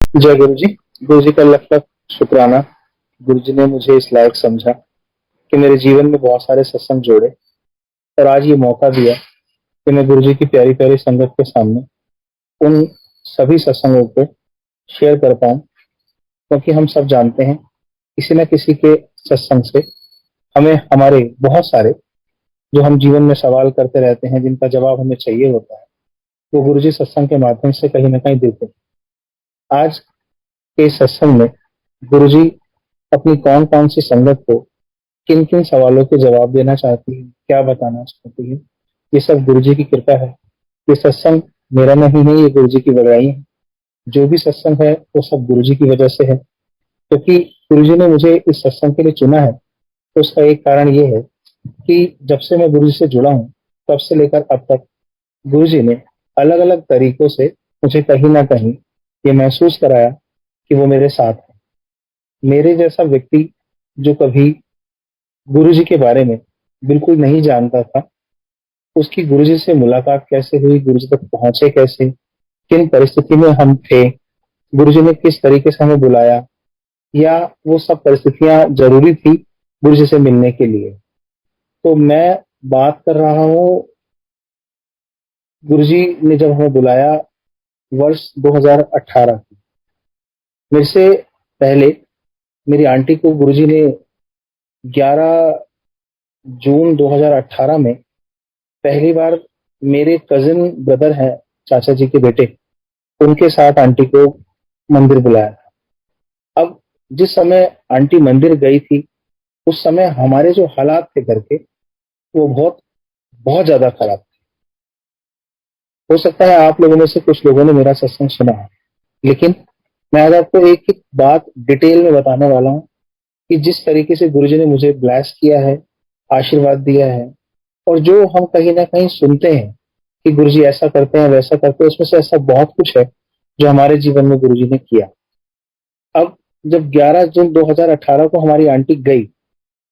जय गुरु जी। गुरु जी का लख लख शुक्राना। गुरु जी ने मुझे इस लायक समझा कि मेरे जीवन में बहुत सारे सत्संग जोड़े और आज ये मौका दिया कि मैं गुरु जी की प्यारी प्यारी संगत के सामने उन सभी सत्संगों को शेयर कर पाऊं, क्योंकि हम सब जानते हैं किसी न किसी के सत्संग से हमें हमारे बहुत सारे जो हम जीवन में सवाल करते रहते हैं, जिनका जवाब हमें चाहिए होता है, वो गुरु जी सत्संग के माध्यम से कहीं ना कहीं देते हैं। आज के इस सत्संग में गुरु जी अपनी कौन कौन सी संगत को किन किन सवालों के जवाब देना चाहती है, क्या बताना चाहती है, ये सब गुरु जी की कृपा है। ये सत्संग मेरा नहीं है, ये गुरु जी की बड़ाई है। जो भी सत्संग है वो सब गुरु जी की वजह से है, क्योंकि गुरु जी ने मुझे इस सत्संग के लिए चुना है। तो उसका एक कारण ये है कि जब से मैं गुरु जी से जुड़ा हूँ, तब से लेकर अब तक गुरु जी ने अलग अलग तरीकों से मुझे कहीं ना कहीं ये महसूस कराया कि वो मेरे साथ है। मेरे जैसा व्यक्ति जो कभी गुरु जी के बारे में बिल्कुल नहीं जानता था, उसकी गुरु जी से मुलाकात कैसे हुई, गुरु जी तक पहुंचे कैसे, किन परिस्थिति में हम थे, गुरु जी ने किस तरीके से हमें बुलाया, या वो सब परिस्थितियां जरूरी थी गुरु जी से मिलने के लिए। तो मैं बात कर रहा हूँ, गुरु जी ने जब हमें बुलाया वर्ष 2018 की। मेरे से पहले मेरी आंटी को गुरु जी ने 11 जून 2018 में पहली बार, मेरे कजिन ब्रदर हैं, चाचा जी के बेटे, उनके साथ आंटी को मंदिर बुलाया था। अब जिस समय आंटी मंदिर गई थी, उस समय हमारे जो हालात थे घर के, वो बहुत बहुत ज्यादा खराब थे। हो सकता है आप लोगों में से कुछ लोगों ने मेरा सत्संग सुना है, लेकिन मैं आज आपको एक एक बात डिटेल में बताने वाला हूँ कि जिस तरीके से गुरुजी ने मुझे ब्लेस किया है, आशीर्वाद दिया है, और जो हम कहीं ना कहीं सुनते हैं कि गुरुजी ऐसा करते हैं वैसा करते हैं, उसमें से ऐसा बहुत कुछ है जो हमारे जीवन में गुरुजी ने किया। अब जब 11 जून 2018 को हमारी आंटी गई,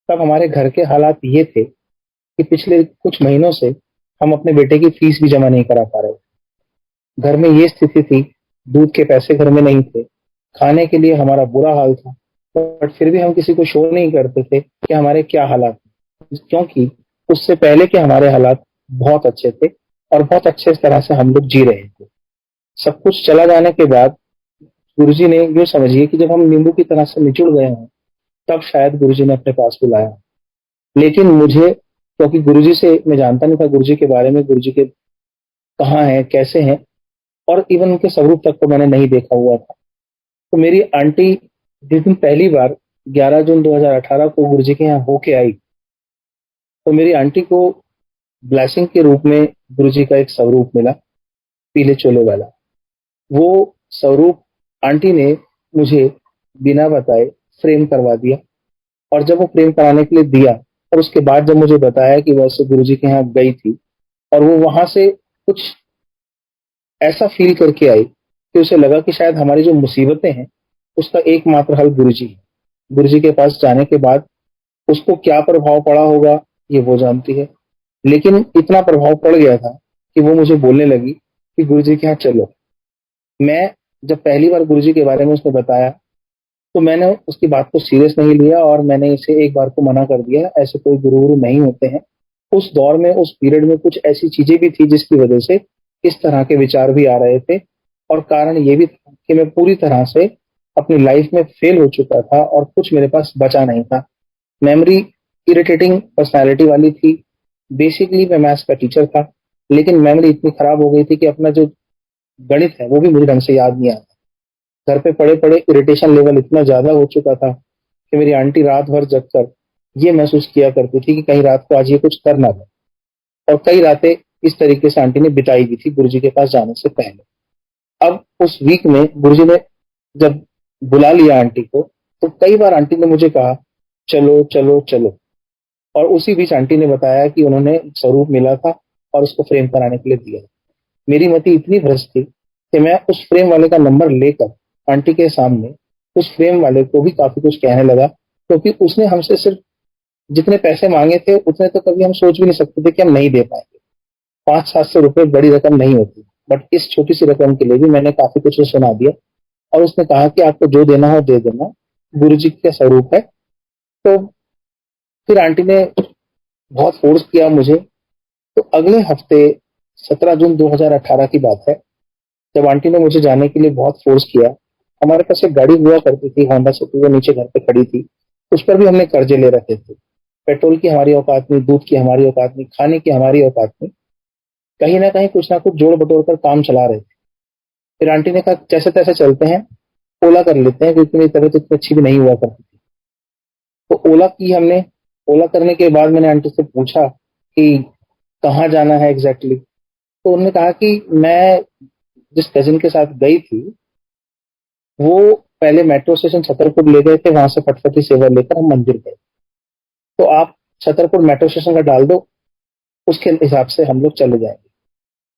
तब हमारे घर के हालात ये थे कि पिछले कुछ महीनों से हम अपने बेटे की फीस भी जमा नहीं करा पा रहे थे। घर में ये स्थिति थी, दूध के पैसे घर में नहीं थे, खाने के लिए हमारा बुरा हाल था, बट फिर भी हम किसी को शो नहीं करते थे कि हमारे क्या हालात हैं, क्योंकि उससे पहले के हमारे हालात बहुत अच्छे थे और बहुत अच्छे तरह से हम लोग जी रहे थे। सब कुछ चला जाने के बाद गुरुजी ने, यूं समझिए कि जब हम नींबू की तरह से निचुड़ गए हैं, तब शायद गुरुजी ने अपने पास बुलाया। लेकिन मुझे, क्योंकि गुरुजी से मैं जानता नहीं था गुरुजी के बारे में, गुरुजी के कहाँ हैं, कैसे हैं, और इवन उनके स्वरूप तक तो मैंने नहीं देखा हुआ था। तो मेरी आंटी जिस दिन पहली बार 11 जून 2018 को गुरुजी के यहाँ होके आई, तो मेरी आंटी को ब्लेसिंग के रूप में गुरुजी का एक स्वरूप मिला, पीले चोले वाला। वो स्वरूप आंटी ने मुझे बिना बताए फ्रेम करवा दिया, और जब वो फ्रेम कराने के लिए दिया, और उसके बाद जब मुझे बताया कि वैसे गुरुजी के यहाँ गई थी और वो वहां से कुछ ऐसा फील करके आई कि उसे लगा कि शायद हमारी जो मुसीबतें हैं उसका एकमात्र हल गुरुजी है। गुरुजी के पास जाने के बाद उसको क्या प्रभाव पड़ा होगा ये वो जानती है, लेकिन इतना प्रभाव पड़ गया था कि वो मुझे बोलने लगी कि गुरुजी के यहाँ चलो। मैं जब पहली बार गुरुजी के बारे में उसने बताया, तो मैंने उसकी बात को सीरियस नहीं लिया और मैंने इसे एक बार को मना कर दिया। ऐसे कोई गुरु वुरु नहीं होते हैं। उस दौर में, उस पीरियड में कुछ ऐसी चीजें भी थी जिसकी वजह से इस तरह के विचार भी आ रहे थे, और कारण ये भी था कि मैं पूरी तरह से अपनी लाइफ में फेल हो चुका था और कुछ मेरे पास बचा नहीं था। मेमोरी इरिटेटिंग पर्सनैलिटी वाली थी। बेसिकली मैं मैथ्स का टीचर था, लेकिन मेमोरी इतनी खराब हो गई थी कि अपना जो गणित है वो भी मुझे ढंग से याद नहीं आता। घर पे पड़े पड़े इरिटेशन लेवल इतना ज्यादा हो चुका था कि मेरी आंटी रात भर जग कर ये महसूस किया करती थी कि कहीं रात को आज ये कुछ कर ना दे। और कई रातें इस तरीके से आंटी ने बिताई भी थी गुरुजी के पास जाने से पहले। अब उस वीक में गुरुजी ने जब बुला लिया आंटी को, तो कई बार आंटी ने मुझे कहा चलो चलो चलो, और उसी बीच आंटी ने बताया कि उन्होंने स्वरूप मिला था और उसको फ्रेम कराने के लिए दिया। मेरी मति इतनी भ्रष्ट थी कि मैं उस फ्रेम वाले का नंबर लेकर आंटी के सामने उस फ्रेम वाले को भी काफी कुछ कहने लगा, क्योंकि उसने हमसे सिर्फ जितने पैसे मांगे थे उतने तो कभी हम सोच भी नहीं सकते थे कि हम नहीं दे पाएंगे। 500-700 रुपए बड़ी रकम नहीं होती, बट इस छोटी सी रकम के लिए भी मैंने काफी कुछ सुना दिया। और उसने कहा कि आपको जो देना हो दे देना, गुरु जी का स्वरूप है। तो फिर आंटी ने बहुत फोर्स किया मुझे। तो अगले हफ्ते 17 जून 2018 की बात है, जब आंटी ने मुझे जाने के लिए बहुत फोर्स किया। हमारे पास एक गाड़ी हुआ करती थी होंडा सिटी, वो नीचे घर पे खड़ी थी। उस पर भी हमने कर्जे ले रखे थे। पेट्रोल की हमारी औकात नहीं, दूध की हमारी औकात नहीं, खाने की हमारी औकात नहीं। कहीं ना कुछ जोड़ बटोर कर काम चला रहे थे। फिर आंटी ने कहा जैसे तैसे चलते हैं, ओला कर लेते हैं, क्योंकि मेरी तबीयत इतनी अच्छी भी नहीं हुआ करती थी। तो ओला की हमने। ओला करने के बाद मैंने आंटी से पूछा कि कहाँ जाना है एग्जैक्टली। तो उन्होंने कहा कि मैं जिस कजिन के साथ गई थी, वो पहले मेट्रो स्टेशन छतरपुर ले गए थे, वहां से फटफटी सेवा लेकर हम मंदिर गए। तो आप छतरपुर मेट्रो स्टेशन का डाल दो, उसके हिसाब से हम लोग चले जाएंगे,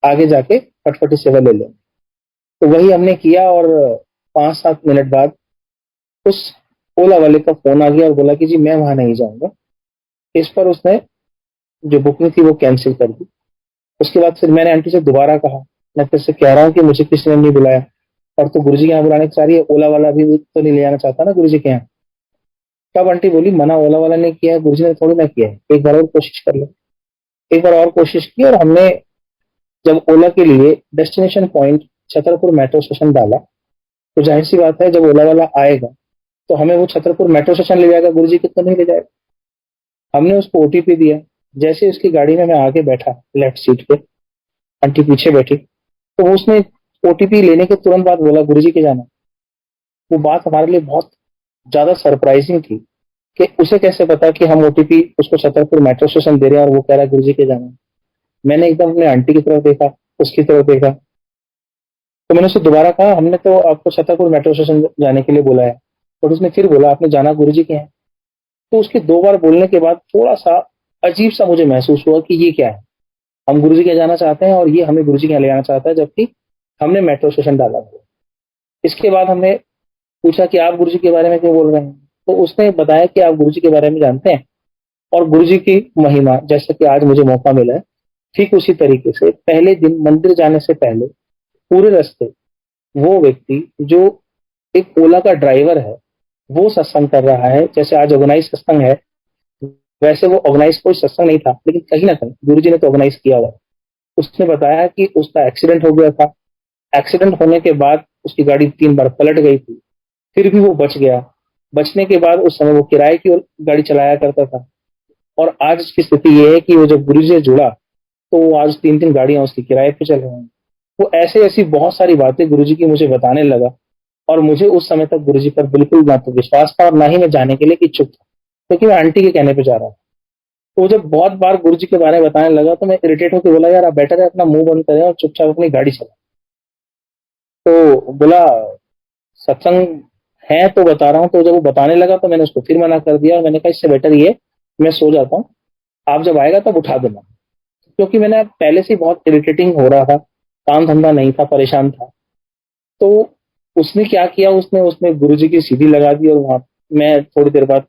आगे जाके फटफटी सेवा ले लेंगे। तो वही हमने किया, और 5-7 मिनट बाद उस ओला वाले का फोन आ गया और बोला कि जी मैं वहां नहीं जाऊंगा। इस पर उसने जो बुकिंग थी वो कैंसिल कर दी। उसके बाद फिर मैंने आंटी से दोबारा कहा, मैं फिर से कह रहा हूँ कि मुझे किसी ने नहीं बुलाया, और तो गुरुजी के यहाँ बुलाने की सारी है, ओला वाला भी तो नहीं ले जाना चाहता ना गुरुजी के यहाँ। तब आंटी बोली मना ओला वाला ने किया है, गुरुजी ने थोड़ी ना किया है, एक बार और कोशिश कर लो। एक बार और कोशिश की, और हमने जब ओला के लिए destination point Chhatarpur metro station डाला, तो जाहिर सी बात है जब ओला वाला आएगा तो हमें वो छतरपुर मेट्रो स्टेशन ले जाएगा, गुरुजी को तो नहीं ले जाएगा। हमने उसको ओटीपी दिया। जैसे उसकी गाड़ी में मैं आगे बैठा लेफ्ट सीट पे, आंटी पीछे बैठी, तो वो उसने ओटीपी लेने के तुरंत बाद बोला गुरुजी के जाना। वो बात हमारे लिए बहुत ज्यादा सरप्राइजिंग थी कि उसे कैसे पता कि हम ओटीपी उसको छतरपुर मेट्रो स्टेशन दे रहे हैं और वो कह रहा है गुरुजी के जाना। मैंने एकदम अपने आंटी की तरफ देखा, उसकी तरफ देखा। तो मैंने उससे दोबारा कहा हमने तो आपको छतरपुर मेट्रो स्टेशन जाने के लिए बोला है, और उसने फिर बोला आपने जाना गुरुजी के हैं। तो उसके 2 बार बोलने के बाद थोड़ा सा अजीब सा मुझे महसूस हुआ कि ये क्या है, हम गुरुजी के यहाँ जाना चाहते हैं और ये हमें गुरुजी के यहाँ ले जाना चाहता है, जबकि हमने मेट्रो स्टेशन डाला हुआ। इसके बाद हमने पूछा कि आप गुरुजी के बारे में क्यों बोल रहे हैं। तो उसने बताया कि आप गुरुजी के बारे में जानते हैं, और गुरुजी की महिमा, जैसे कि आज मुझे मौका मिला है, ठीक उसी तरीके से पहले दिन मंदिर जाने से पहले पूरे रास्ते वो व्यक्ति जो एक ओला का ड्राइवर है, वो सत्संग कर रहा है। जैसे आज ऑर्गेनाइज सत्संग है, वैसे वो ऑर्गेनाइज कोई सत्संग नहीं था, लेकिन कहीं ना कहीं गुरुजी ने तो ऑर्गेनाइज किया हुआ। उसने बताया कि उसका एक्सीडेंट हो गया था। एक्सीडेंट होने के बाद उसकी गाड़ी 3 बार पलट गई थी, फिर भी वो बच गया। बचने के बाद उस समय वो किराए की गाड़ी चलाया करता था, और आज उसकी स्थिति ये है कि वो जब गुरु से जुड़ा तो वो आज 3-3 गाड़ियां उसकी किराए पे चल रही हैं। वो ऐसे ऐसी बहुत सारी बातें गुरुजी की मुझे बताने लगा, और मुझे उस समय तक गुरुजी पर बिल्कुल ना तो विश्वास था और ना ही मैं जाने के लिए इच्छुक था, क्योंकि मैं आंटी के कहने पे जा रहा था। तो जब बहुत बार गुरुजी के बारे में बताने लगा तो मैं इरिटेट होकर बोला यार आप बेटर है अपना मुंह बंद करें और चुपचाप अपनी गाड़ी चलाएं। तो बोला सत्संग है तो बता रहा हूँ। तो जब वो बताने लगा तो मैंने उसको फिर मना कर दिया, और मैंने कहा इससे बेटर ये मैं सो जाता हूँ, आप जब आएगा तब उठा देना। क्योंकि मैंने पहले से ही बहुत इरिटेटिंग हो रहा था, काम धंधा नहीं था, परेशान था। तो उसने क्या किया, उसने उसने गुरुजी की सीढ़ी लगा दी, और वहां मैं थोड़ी देर बाद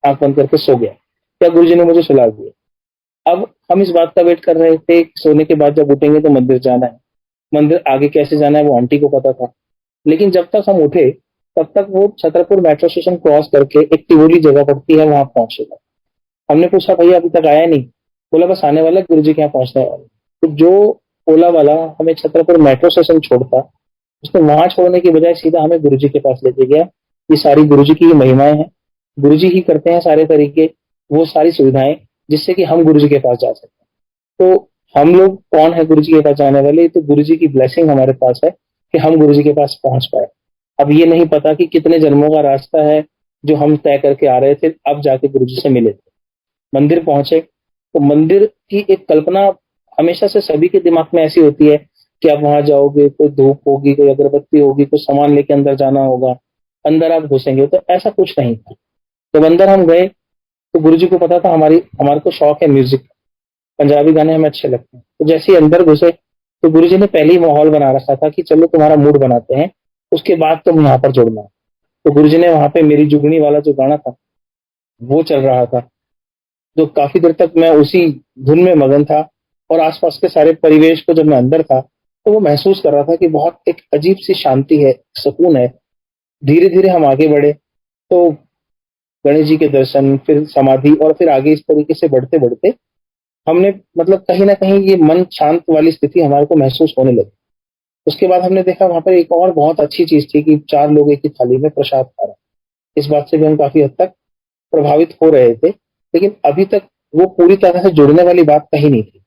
आंख बंद करके सो गया। क्या गुरुजी ने मुझे सुला दिया। अब हम इस बात का वेट कर रहे थे, सोने के बाद जब उठेंगे तो मंदिर जाना है। मंदिर आगे कैसे जाना है वो आंटी को पता था, लेकिन जब तक हम उठे तब तक वो छतरपुर मेट्रो स्टेशन क्रॉस करके एक टिवोली जगह पड़ती है वहां पहुंचेगा। हमने पूछा भैया अभी तक आया नहीं। बोला बस आने वाला, गुरुजी के यहाँ पहुंचने वाला। तो जो ओला वाला हमें छतरपुर मेट्रो स्टेशन छोड़ता, उसने वहां छोड़ने की बजाय सीधा हमें गुरुजी के पास लेके गया। ये सारी गुरुजी की ही महिमाएं हैं। गुरुजी ही करते हैं सारे तरीके, वो सारी सुविधाएं, जिससे कि हम गुरुजी के पास जा सकते हैं। तो हम लोग कौन है गुरुजी के पास जाने वाले, तो गुरुजी की ब्लेसिंग हमारे पास है कि हम गुरुजी के पास पहुंच पाए। अब ये नहीं पता कि कितने जन्मों का रास्ता है जो हम तय करके आ रहे थे, अब जाके गुरुजी से मिले थे। मंदिर पहुंचे तो मंदिर की एक कल्पना हमेशा से सभी के दिमाग में ऐसी होती है कि आप वहां जाओगे, कोई धूप होगी, कोई अगरबत्ती होगी, कोई सामान लेके अंदर जाना होगा, अंदर आप घुसेंगे। तो ऐसा कुछ नहीं था। जब अंदर हम गए तो गुरुजी को पता था हमारे को शौक है म्यूजिक, पंजाबी गाने हमें अच्छे लगते हैं। तो जैसे ही अंदर घुसे तो गुरुजी ने पहले ही माहौल बना रखा था कि चलो तुम्हारा मूड बनाते हैं, उसके बाद तुम यहाँ पर जुड़ना। तो गुरुजी ने वहां पे मेरी जुगनी वाला जो गाना था वो चल रहा था, जो काफी देर तक मैं उसी धुन में मगन था। और आसपास के सारे परिवेश को जब मैं अंदर था तो वो महसूस कर रहा था कि बहुत एक अजीब सी शांति है, सुकून है। धीरे धीरे हम आगे बढ़े, तो गणेश जी के दर्शन, फिर समाधि, और फिर आगे इस तरीके से बढ़ते बढ़ते हमने मतलब कहीं ना कहीं ये मन शांत वाली स्थिति हमारे को महसूस होने लगी। उसके बाद हमने देखा वहां पर एक और बहुत अच्छी चीज थी कि 4 लोग एक ही थाली में प्रसाद खा रहे हैं। इस बात से भी हम काफी हद तक प्रभावित हो रहे थे, लेकिन अभी तक वो पूरी तरह से जुड़ने वाली बात कहीं नहीं थी।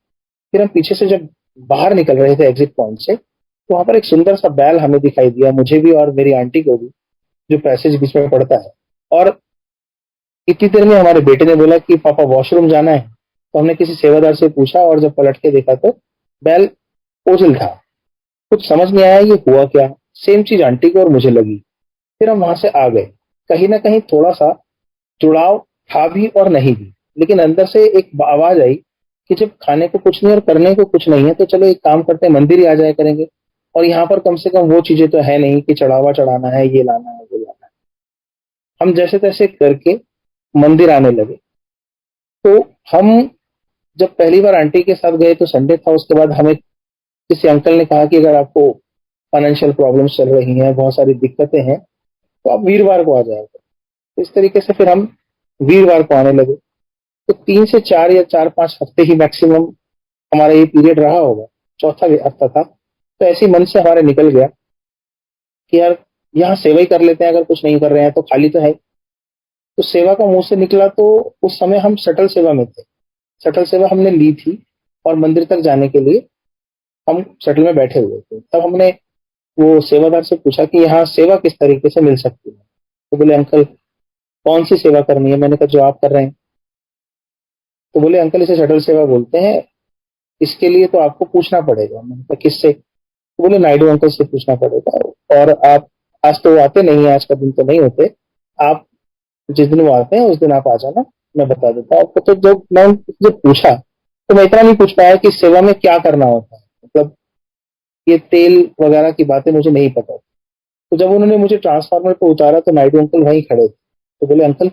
फिर हम पीछे से जब बाहर निकल रहे थे एग्जिट पॉइंट से, तो वहां पर एक सुंदर सा बैल हमें दिखाई दिया, मुझे भी और मेरी आंटी को भी, जो पैसेज बीच में पड़ता है। और इतनी देर में हमारे बेटे ने बोला कि पापा वॉशरूम जाना है। तो हमने किसी सेवादार से पूछा, और जब पलट के देखा तो बैल ओझल था। कुछ समझ नहीं आया ये हुआ क्या। सेम चीज आंटी को और मुझे लगी। फिर हम वहां से आ गए। कहीं ना कहीं थोड़ा सा जुड़ाव था भी और नहीं भी, लेकिन अंदर से एक आवाज आई कि जब खाने को कुछ नहीं और करने को कुछ नहीं है, तो चलो एक काम करते हैं, मंदिर ही आ जाया करेंगे। और यहाँ पर कम से कम वो चीजें तो है नहीं कि चढ़ावा चढ़ाना है, ये लाना है, वो लाना है। हम जैसे तैसे करके मंदिर आने लगे। तो हम जब पहली बार आंटी के साथ गए तो संडे था। उसके बाद हमें किसी अंकल ने कहा कि अगर आपको फाइनेंशियल प्रॉब्लम्स चल रही हैं, बहुत सारी दिक्कतें हैं, तो आप वीरवार को आ जाएगा। इस तरीके से फिर हम वीरवार को आने लगे। तो 3 से 4 या 4-5 हफ्ते ही मैक्सिमम हमारा ये पीरियड रहा होगा। चौथा हफ्ता था, तो ऐसे ही मन से हमारे निकल गया कि यार यहाँ सेवा ही कर लेते हैं, अगर कुछ नहीं कर रहे हैं तो खाली तो है। तो सेवा का मुंह से निकला। तो उस समय हम शटल सेवा में थे। शटल सेवा हमने ली थी, और मंदिर तक जाने के लिए हम शटल में बैठे हुए थे। तब हमने वो सेवादार से पूछा कि यहाँ सेवा किस तरीके से मिल सकती है। तो बोले अंकल कौन सी सेवा करनी है। मैंने कहा जो आप कर रहे हैं। तो बोले अंकल इसे शटल सेवा बोलते हैं, इसके लिए तो आपको पूछना पड़ेगा। मैंने कहा किससे। तो बोले नायडू अंकल से पूछना पड़ेगा। और आप आज तो वो आते नहीं है, आज का दिन तो नहीं होते, आप जिस दिन वो आते हैं उस दिन आप आ जाना, मैं बता देता हूँ आपको। तो जब मैं उनसे जब पूछा, तो मैं इतना नहीं पूछ पाया कि सेवा में क्या करना होता है, मतलब ये तेल वगैरह की बातें मुझे नहीं पता। तो जब उन्होंने मुझे ट्रांसफार्मर पर उतारा तो नायडू अंकल वहीं खड़े थे। तो बोले अंकल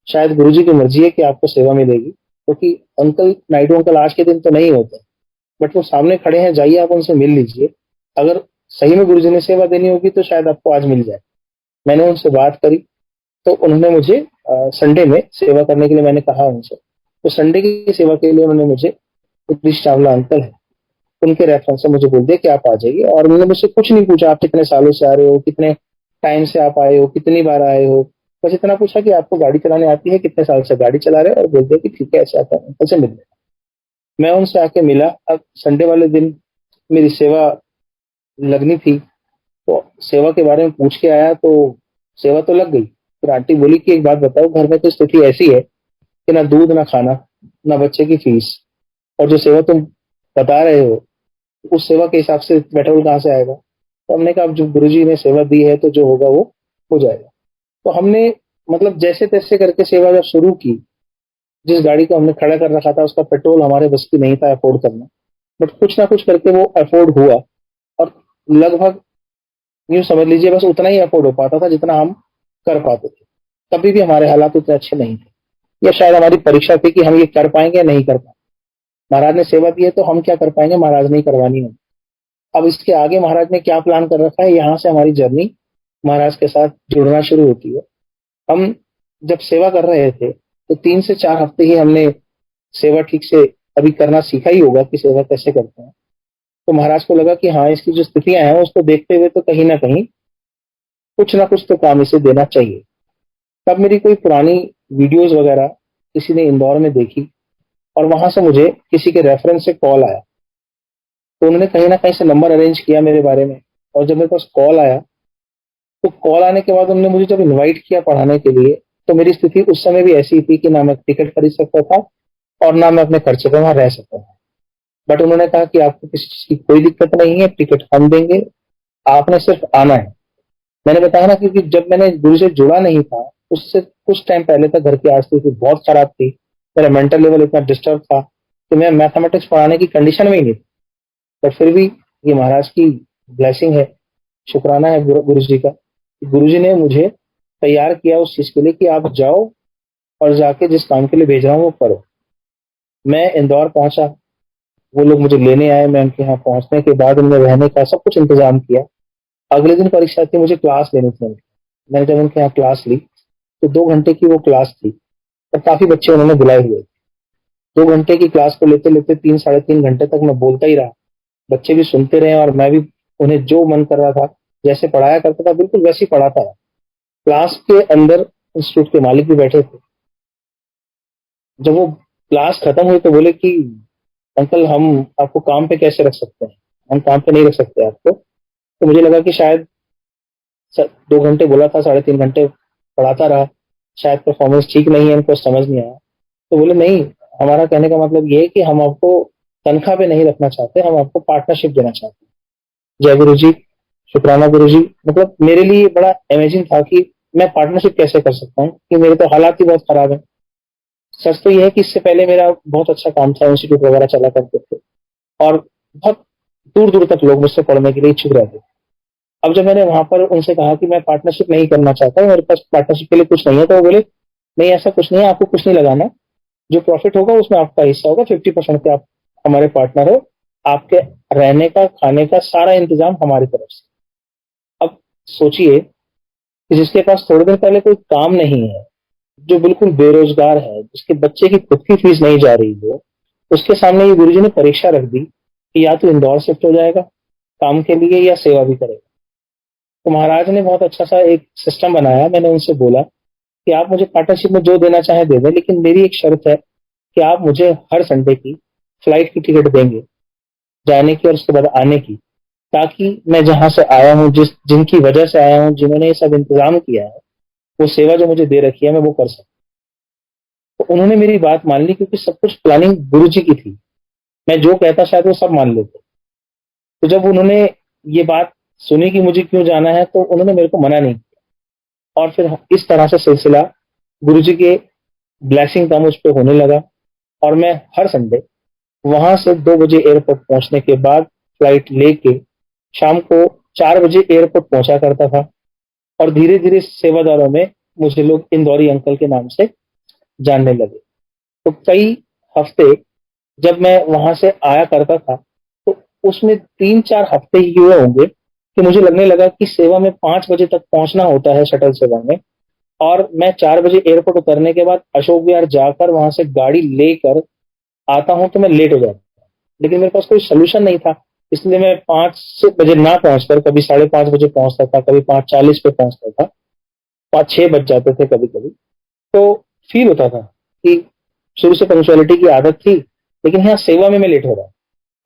शायद गुरुजी की मर्जी है कि आपको सेवा मिलेगी, क्योंकि अंकल नायडू अंकल आज के दिन तो नहीं होते, बट वो सामने खड़े हैं, जाइए आप उनसे मिल लीजिए। अगर सही में गुरुजी ने सेवा देनी होगी तो शायद आपको आज मिल जाए। मैंने उनसे बात करी, तो उन्होंने मुझे संडे में सेवा करने के लिए, मैंने कहा उनसे, तो संडे की सेवा के लिए उन्होंने मुझे, गिरीश चावला अंकल है, उनके रेफरेंस से मुझे बोल दिया कि आप आ जाइए। और उन्होंने मुझसे कुछ नहीं पूछा आप कितने सालों से आ रहे हो, कितने टाइम से आप आए हो, कितनी बार आए हो। बस इतना पूछा कि आपको गाड़ी चलाने आती है, कितने साल से गाड़ी चला रहे हो, और बोल दिया कि ठीक है ऐसे आता है, अंकल से मिल लेना। मैं उनसे आके मिला। अब संडे वाले दिन मेरी सेवा लगनी थी, तो सेवा के बारे में पूछ के आया, तो सेवा तो लग गई। फिर आंटी बोली कि एक बात बताओ, घर में तो स्थिति ऐसी है कि ना दूध ना खाना, ना बच्चे की फीस, और जो सेवा तुम बता रहे हो उस सेवा के हिसाब से पेट्रोल कहाँ से आएगा। तो हमने कहा अब जो गुरुजी ने सेवा दी है तो जो होगा वो हो जाएगा। तो हमने मतलब जैसे तैसे करके सेवा जब शुरू की, जिस गाड़ी को हमने खड़ा कर रखा था उसका पेट्रोल हमारे बस की नहीं था अफोर्ड करना, बट कुछ ना कुछ करके वो अफोर्ड हुआ। और लगभग यूं समझ लीजिए बस उतना ही अफोर्ड हो पाता था जितना हम कर पाते थे। कभी भी हमारे हालात उतने अच्छे नहीं थे। यह शायद हमारी परीक्षा थी कि हम ये कर पाएंगे या नहीं कर पाएंगे। महाराज ने सेवा दी है तो हम क्या कर पाएंगे, महाराज नहीं करवानी है। अब इसके आगे महाराज ने क्या प्लान कर रखा है, यहाँ से हमारी जर्नी महाराज के साथ जुड़ना शुरू होती है। हम जब सेवा कर रहे थे तो 3 से 4 हफ्ते ही हमने सेवा ठीक से अभी करना सीखा ही होगा कि सेवा कैसे करते हैं। तो महाराज को लगा कि हाँ इसकी जो स्थितियां हैं उसको देखते हुए तो कहीं ना कहीं कुछ ना कुछ तो काम इसे देना चाहिए। तब मेरी कोई पुरानी वीडियोस वगैरह किसी ने इंदौर में देखी, और वहां से मुझे किसी के रेफरेंस से कॉल आया। तो उन्होंने कहीं ना कहीं से नंबर अरेंज किया मेरे बारे में, और जब मेरे पास कॉल आया, तो कॉल आने के बाद उन्होंने मुझे जब इनवाइट किया पढ़ाने के लिए, तो मेरी स्थिति उस समय भी ऐसी थी कि ना मैं टिकट खरीद सकता था और ना मैं अपने खर्चे पर वहां रह सकता था। बट उन्होंने कहा कि आपको किसी चीज की कोई दिक्कत नहीं है, टिकट हम देंगे, आपने सिर्फ आना है। मैंने बताया ना, क्योंकि जब मैंने गुरु से जुड़ा नहीं था, उससे कुछ टाइम पहले तक घर की आस्थिति बहुत खराब थी। मेरा मेंटल लेवल इतना डिस्टर्ब था कि मैं मैथमेटिक्स पढ़ाने की कंडीशन में ही नहीं थी। बट फिर भी ये महाराज की ब्लेसिंग है, शुक्राना है गुरु जी का। गुरु जी ने मुझे तैयार किया उस चीज के लिए कि आप जाओ और जाके जिस काम के लिए भेज रहा हूँ वो करो। मैं इंदौर पहुंचा, वो लोग मुझे लेने आए, मैं उनके यहाँ पहुंचने के बाद उनमें रहने का सब कुछ इंतजाम किया। अगले दिन परीक्षा थी, मुझे क्लास लेनी थी उनकी। मैंने जब उनके यहाँ क्लास ली तो 2 घंटे की वो क्लास थी और काफी बच्चे उन्होंने बुलाए हुए थे। 2 घंटे की क्लास को लेते लेते 3 साढ़े 3 घंटे तक मैं बोलता ही रहा। बच्चे भी सुनते रहे और मैं भी उन्हें जो मन कर रहा था, जैसे पढ़ाया करता था बिल्कुल वैसे ही पढ़ाता रहा। क्लास के अंदर इंस्टीट्यूट के मालिक भी बैठे थे। जब वो क्लास खत्म हुई तो बोले कि अंकल, हम आपको काम पे कैसे रख सकते हैं? हम काम पे नहीं रख सकते आपको। तो मुझे लगा कि शायद 2 घंटे बोला था, 3.5 घंटे पढ़ाता रहा, शायद परफॉर्मेंस ठीक नहीं है, इनको समझ नहीं आया। तो बोले नहीं, हमारा कहने का मतलब ये है कि हम आपको तनख्वाह पे नहीं रखना चाहते, हम आपको पार्टनरशिप देना चाहते हैं। जय गुरु जी, शुक्राना गुरु जी। मतलब मेरे लिए बड़ा अमेजिंग था कि मैं पार्टनरशिप कैसे कर सकता हूँ, कि मेरे तो हालात ही बहुत खराब है। सच तो यह है कि इससे पहले मेरा बहुत अच्छा काम था, इंस्टीट्यूट वगैरह चला करते थे और बहुत दूर दूर तक लोग मुझसे पढ़ने के लिए इच्छुक रहते थे। अब जब मैंने वहां पर उनसे कहा कि मैं पार्टनरशिप नहीं करना चाहता, मेरे पास पार्टनरशिप के लिए कुछ नहीं है, तो वो बोले नहीं, ऐसा कुछ नहीं है, आपको कुछ नहीं लगाना। जो प्रॉफिट होगा उसमें आपका हिस्सा होगा, 50% के आप हमारे पार्टनर हो। आपके रहने का, खाने का सारा इंतजाम हमारी तरफ से। अब सोचिए कि जिसके पास थोड़े दिन पहले कोई काम नहीं है, जो बिल्कुल बेरोजगार है, जिसके बच्चे की खुद की फीस नहीं जा रही हो, उसके सामने ये गुरुजी ने परीक्षा रख दी कि या तो इंदौर शिफ्ट हो जाएगा काम के लिए या सेवा भी करेगा। तो महाराज ने बहुत अच्छा सा एक सिस्टम बनाया। मैंने उनसे बोला कि आप मुझे पार्टनरशिप में जो देना चाहे दे दें, लेकिन मेरी एक शर्त है कि आप मुझे हर संडे की फ्लाइट की टिकट देंगे, जाने की और उसके बाद आने की, ताकि मैं जहां से आया हूँ, जिनकी वजह से आया हूँ, जिन्होंने ये सब इंतजाम किया है, वो सेवा जो मुझे दे रखी है मैं वो कर सकूं। तो उन्होंने मेरी बात मान ली, क्योंकि सब कुछ प्लानिंग गुरु जी की थी। मैं जो कहता शायद वो सब मान लेते। तो जब उन्होंने ये बात सुनी कि मुझे क्यों जाना है, तो उन्होंने मेरे को मना नहीं किया। और फिर इस तरह से सिलसिला गुरु जी के ब्लेसिंग का मुझ पे होने लगा। और मैं हर संडे वहां से 2 बजे एयरपोर्ट पहुंचने के बाद फ्लाइट लेके शाम को 4 बजे एयरपोर्ट पहुंचा करता था। और धीरे धीरे सेवादारों में मुझे लोग इंदौरी अंकल के नाम से जानने लगे। तो कई हफ्ते जब मैं वहां से आया करता था, तो उसमें 3-4 हफ्ते ही हुए होंगे कि मुझे लगने लगा कि सेवा में 5 बजे तक पहुंचना होता है, शटल सेवा में। और मैं 4 बजे एयरपोर्ट उतरने के बाद अशोक विहार जाकर वहां से गाड़ी लेकर आता हूं तो मैं लेट हो जाता। लेकिन मेरे पास कोई सोल्यूशन नहीं था, इसलिए मैं 5 बजे ना पहुंचकर कभी 5:30 बजे पहुंचता था, कभी 5:40 पे पहुंचता था, 5-6 बज जाते थे कभी कभी। तो फील होता था कि शुरू से पंक्चुअलिटी की आदत थी, लेकिन यहाँ सेवा में मैं लेट हो रहा हूँ।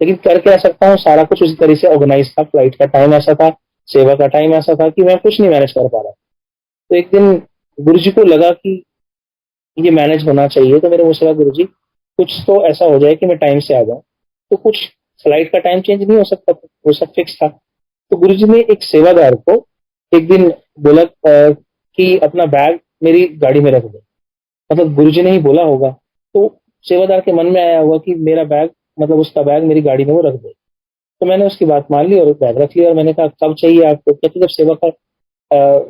लेकिन कर क्या सकता हूँ, सारा कुछ उसी तरह से ऑर्गेनाइज था। फ्लाइट का टाइम ऐसा था, सेवा का टाइम ऐसा था कि मैं कुछ नहीं मैनेज कर पा रहा। तो एक दिन गुरु जी को लगा कि ये मैनेज होना चाहिए, तो मेरे मुझसे कहा, गुरु जी कुछ तो ऐसा हो जाए कि मैं टाइम से आ जाऊं। तो कुछ फ्लाइट का टाइम चेंज नहीं हो सकता था, वो सब फिक्स था। तो गुरु जी ने एक सेवादार को एक दिन बोला कि अपना बैग मेरी गाड़ी में रख दे। मतलब गुरु जी ने ही बोला होगा। तो सेवादार के मन में आया होगा कि मेरा बैग, मतलब उसका बैग मेरी गाड़ी में वो रख दे। तो मैंने उसकी बात मान ली और बैग रख लिया। और मैंने कहा कब चाहिए आपको? कहते जब सेवा का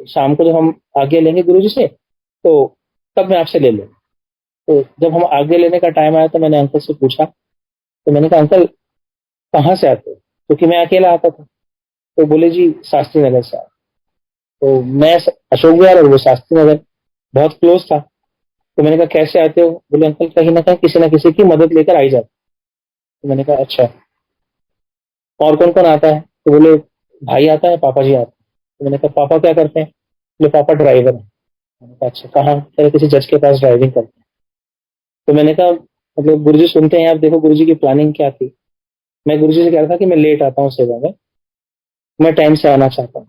शाम को जब हम आगे लेंगे गुरु जी से, तो तब मैं आपसे ले लूँ। तो जब हम आगे लेने का टाइम आया तो मैंने अंकल से पूछा। तो मैंने कहा अंकल कहाँ से आते हो? क्योंकि मैं अकेला आता था। तो बोले जी शास्त्री नगर से। तो मैं अशोक विहार और वो शास्त्री नगर, बहुत क्लोज था। तो मैंने कहा कैसे आते हो? बोले अंकल कहीं ना कहीं किसी ना किसी की मदद लेकर आई जाती। तो मैंने कहा अच्छा, और कौन कौन आता है? तो बोले भाई आता है, पापा जी आते हैं। तो मैंने कहा पापा क्या करते हैं? बोले पापा ड्राइवर है। मैंने कहा अच्छा कहाँ? कह किसी जज के पास ड्राइविंग करते हैं। तो मैंने कहा मतलब गुरुजी सुनते हैं आप, देखो गुरुजी की प्लानिंग क्या थी। मैं गुरुजी से कह रहा था कि मैं लेट आता हूँ सेवा में, मैं टाइम से आना चाहता हूँ।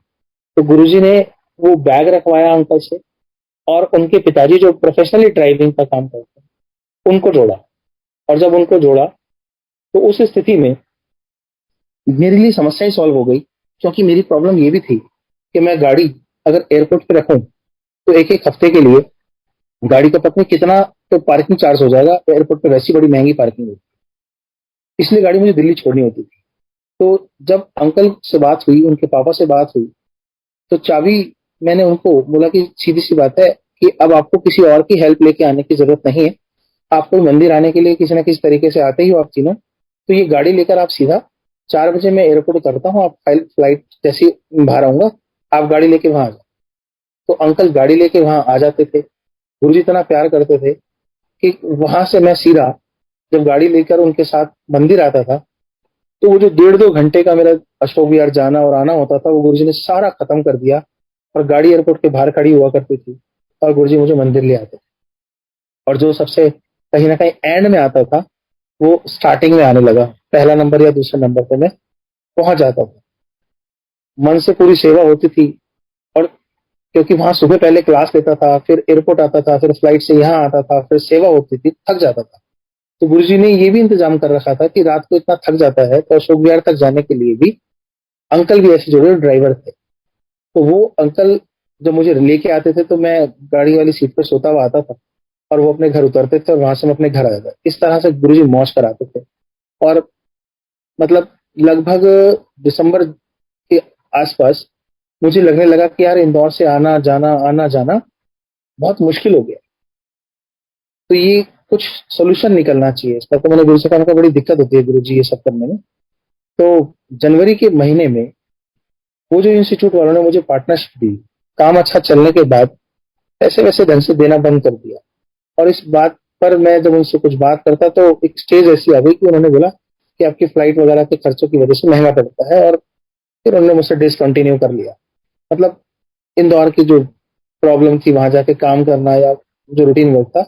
तो गुरुजी ने वो बैग रखवाया अंकल से, और उनके पिताजी जो प्रोफेशनली ड्राइविंग का काम करते हैं उनको जोड़ा। और जब उनको जोड़ा तो उस स्थिति में मेरे लिए समस्या ही सॉल्व हो गई। क्योंकि मेरी प्रॉब्लम ये भी थी कि मैं गाड़ी अगर एयरपोर्ट पे रखूं तो एक एक हफ्ते के लिए गाड़ी का पता नहीं कितना तो पार्किंग चार्ज हो जाएगा। एयरपोर्ट पे वैसी बड़ी महंगी पार्किंग होती है, इसलिए गाड़ी मुझे दिल्ली छोड़नी होती थी। तो जब अंकल से बात हुई, उनके पापा से बात हुई, तो चाबी मैंने उनको बोला कि सीधी सी बात है कि अब आपको किसी और की हेल्प लेके आने की जरूरत नहीं है। आपको मंदिर आने के लिए किसी ना किसी तरीके से आते ही हो आप तीनों, तो ये गाड़ी लेकर आप सीधा 4 बजे मैं एयरपोर्ट उतरता हूँ, आप फ्लाइट जैसी बाहर आऊंगा, आप गाड़ी लेके वहां आ जाओ। तो अंकल गाड़ी लेके वहां आ जाते थे। गुरु जी इतना प्यार करते थे कि वहां से मैं सीधा जब गाड़ी लेकर उनके साथ मंदिर आता था, तो वो जो 1.5-2 घंटे का मेरा अशोक विहार जाना और आना होता था, वो गुरुजी ने सारा खत्म कर दिया। और गाड़ी एयरपोर्ट के बाहर खड़ी हुआ करती थी और गुरुजी मुझे मंदिर ले आते थे। और जो सबसे कहीं ना कहीं एंड में आता था, वो स्टार्टिंग में आने लगा। पहला नंबर या दूसरे नंबर पे मैं पहुंच जाता था। मन से पूरी सेवा होती थी। और क्योंकि वहां सुबह पहले क्लास लेता था, फिर एयरपोर्ट आता था, फिर फ्लाइट से यहाँ आता था, फिर सेवा होती थी, थक जाता था। तो गुरुजी ने ये भी इंतजाम कर रखा था कि रात को इतना थक जाता है तो अशोक विहार तक जाने के लिए भी अंकल भी ऐसे जुड़े ड्राइवर थे। तो वो अंकल जब मुझे लेके आते थे तो मैं गाड़ी वाली सीट पर सोता हुआ आता था, और वो अपने घर उतरते थे और वहां से मैं अपने घर आ जाता। इस तरह से गुरुजी मौज कराते थे। और मतलब लगभग दिसंबर के आसपास मुझे लगने लगा कि यार इंदौर से आना जाना बहुत मुश्किल हो गया। तो ये कुछ सोल्यूशन निकलना चाहिए इसका। तो मैंने गुरु से कहा, बड़ी दिक्कत होती है गुरु जी ये सब करने में। तो जनवरी के महीने में वो जो इंस्टीट्यूट वालों ने मुझे पार्टनरशिप दी, काम अच्छा चलने के बाद पैसे वैसे ढंग से देना बंद कर दिया। और इस बात पर मैं जब उनसे कुछ बात करता तो एक स्टेज ऐसी आ गई कि उन्होंने बोला कि आपकी फ्लाइट वगैरह के खर्चों की वजह से महंगा पड़ता है। और फिर उन्होंने मुझसे डिसकंटिन्यू कर लिया। मतलब इंदौर की जो प्रॉब्लम थी वहां जाके काम करना या जो रूटीन वर्क था,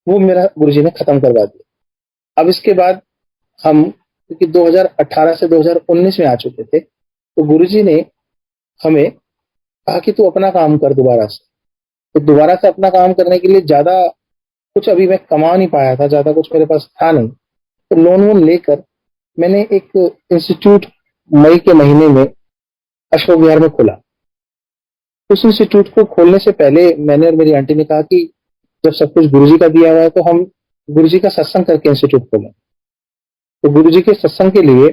वो मेरा गुरुजी ने खत्म करवा दिया। अब इसके बाद हम, क्योंकि 2018 से 2019 में आ चुके थे, तो गुरुजी ने हमें कहा कि तू अपना काम कर दोबारा से। तो दोबारा से अपना काम करने के लिए ज्यादा कुछ अभी मैं कमा नहीं पाया था, ज्यादा कुछ मेरे पास था नहीं। तो लोन वोन लेकर मैंने एक इंस्टीट्यूट मई के महीने में अशोक विहार में खोला। उस इंस्टीट्यूट को खोलने से पहले मैंने और मेरी आंटी ने कहा कि जब सब कुछ गुरुजी का दिया हुआ है तो हम गुरुजी का सत्संग करके इंस्टीट्यूट खोलें। तो गुरुजी के सत्संग के लिए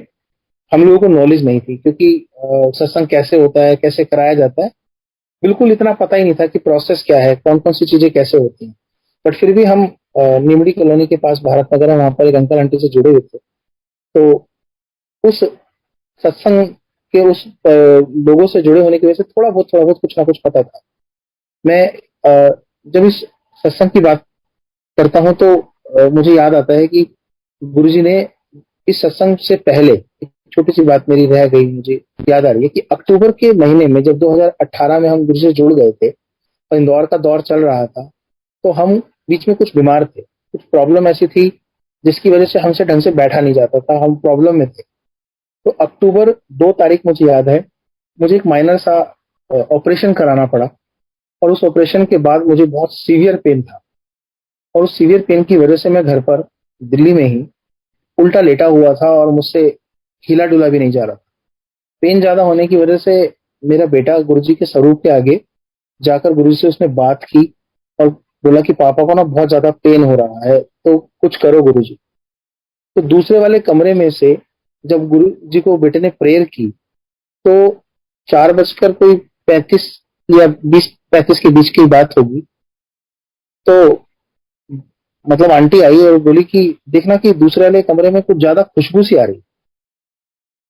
हम लोगों को नॉलेज नहीं थी, क्योंकि सत्संग कैसे होता है, कैसे कराया जाता है, बिल्कुल इतना पता ही नहीं था कि प्रोसेस क्या है, कौन कौन सी चीजें कैसे होती हैं। बट फिर भी हम निमड़ी कॉलोनी के पास भारत नगर है, वहां पर एक अंकल आंटी से जुड़े हुए थे। तो उस सत्संग के उस लोगों से जुड़े होने की वजह से थोड़ा बहुत कुछ ना कुछ पता था। मैं जब इस सत्संग की बात करता हूँ तो मुझे याद आता है कि गुरुजी ने इस सत्संग से पहले एक छोटी सी बात मेरी रह गई, मुझे याद आ रही है कि अक्टूबर के महीने में जब 2018 में हम गुरु से जुड़ गए थे और इंदौर का दौर चल रहा था, तो हम बीच में कुछ बीमार थे। कुछ प्रॉब्लम ऐसी थी जिसकी वजह से हमसे ढंग से बैठा नहीं जाता था, हम प्रॉब्लम में थे। तो अक्टूबर 2 तारीख मुझे याद है, मुझे एक माइनर सा ऑपरेशन कराना पड़ा। और उस ऑपरेशन के बाद मुझे बहुत सीवियर पेन था। और उस सीवियर पेन की वजह से मैं घर पर दिल्ली में ही उल्टा लेटा हुआ था और मुझसे हिला डुला भी नहीं जा रहा था। पेन ज्यादा होने की वजह से मेरा बेटा गुरुजी के स्वरूप के आगे जाकर गुरुजी से उसने बात की और बोला कि पापा को ना बहुत ज्यादा पेन हो रहा है, तो कुछ करो गुरुजी। तो दूसरे वाले कमरे में से जब गुरु जी को बेटे ने प्रेयर की, तो 4 बजकर कोई 35 या 20-35 के बीच की बात होगी। तो मतलब आंटी आई और बोली कि देखना कि दूसरे वाले कमरे में कुछ ज्यादा खुशबू सी आ रही।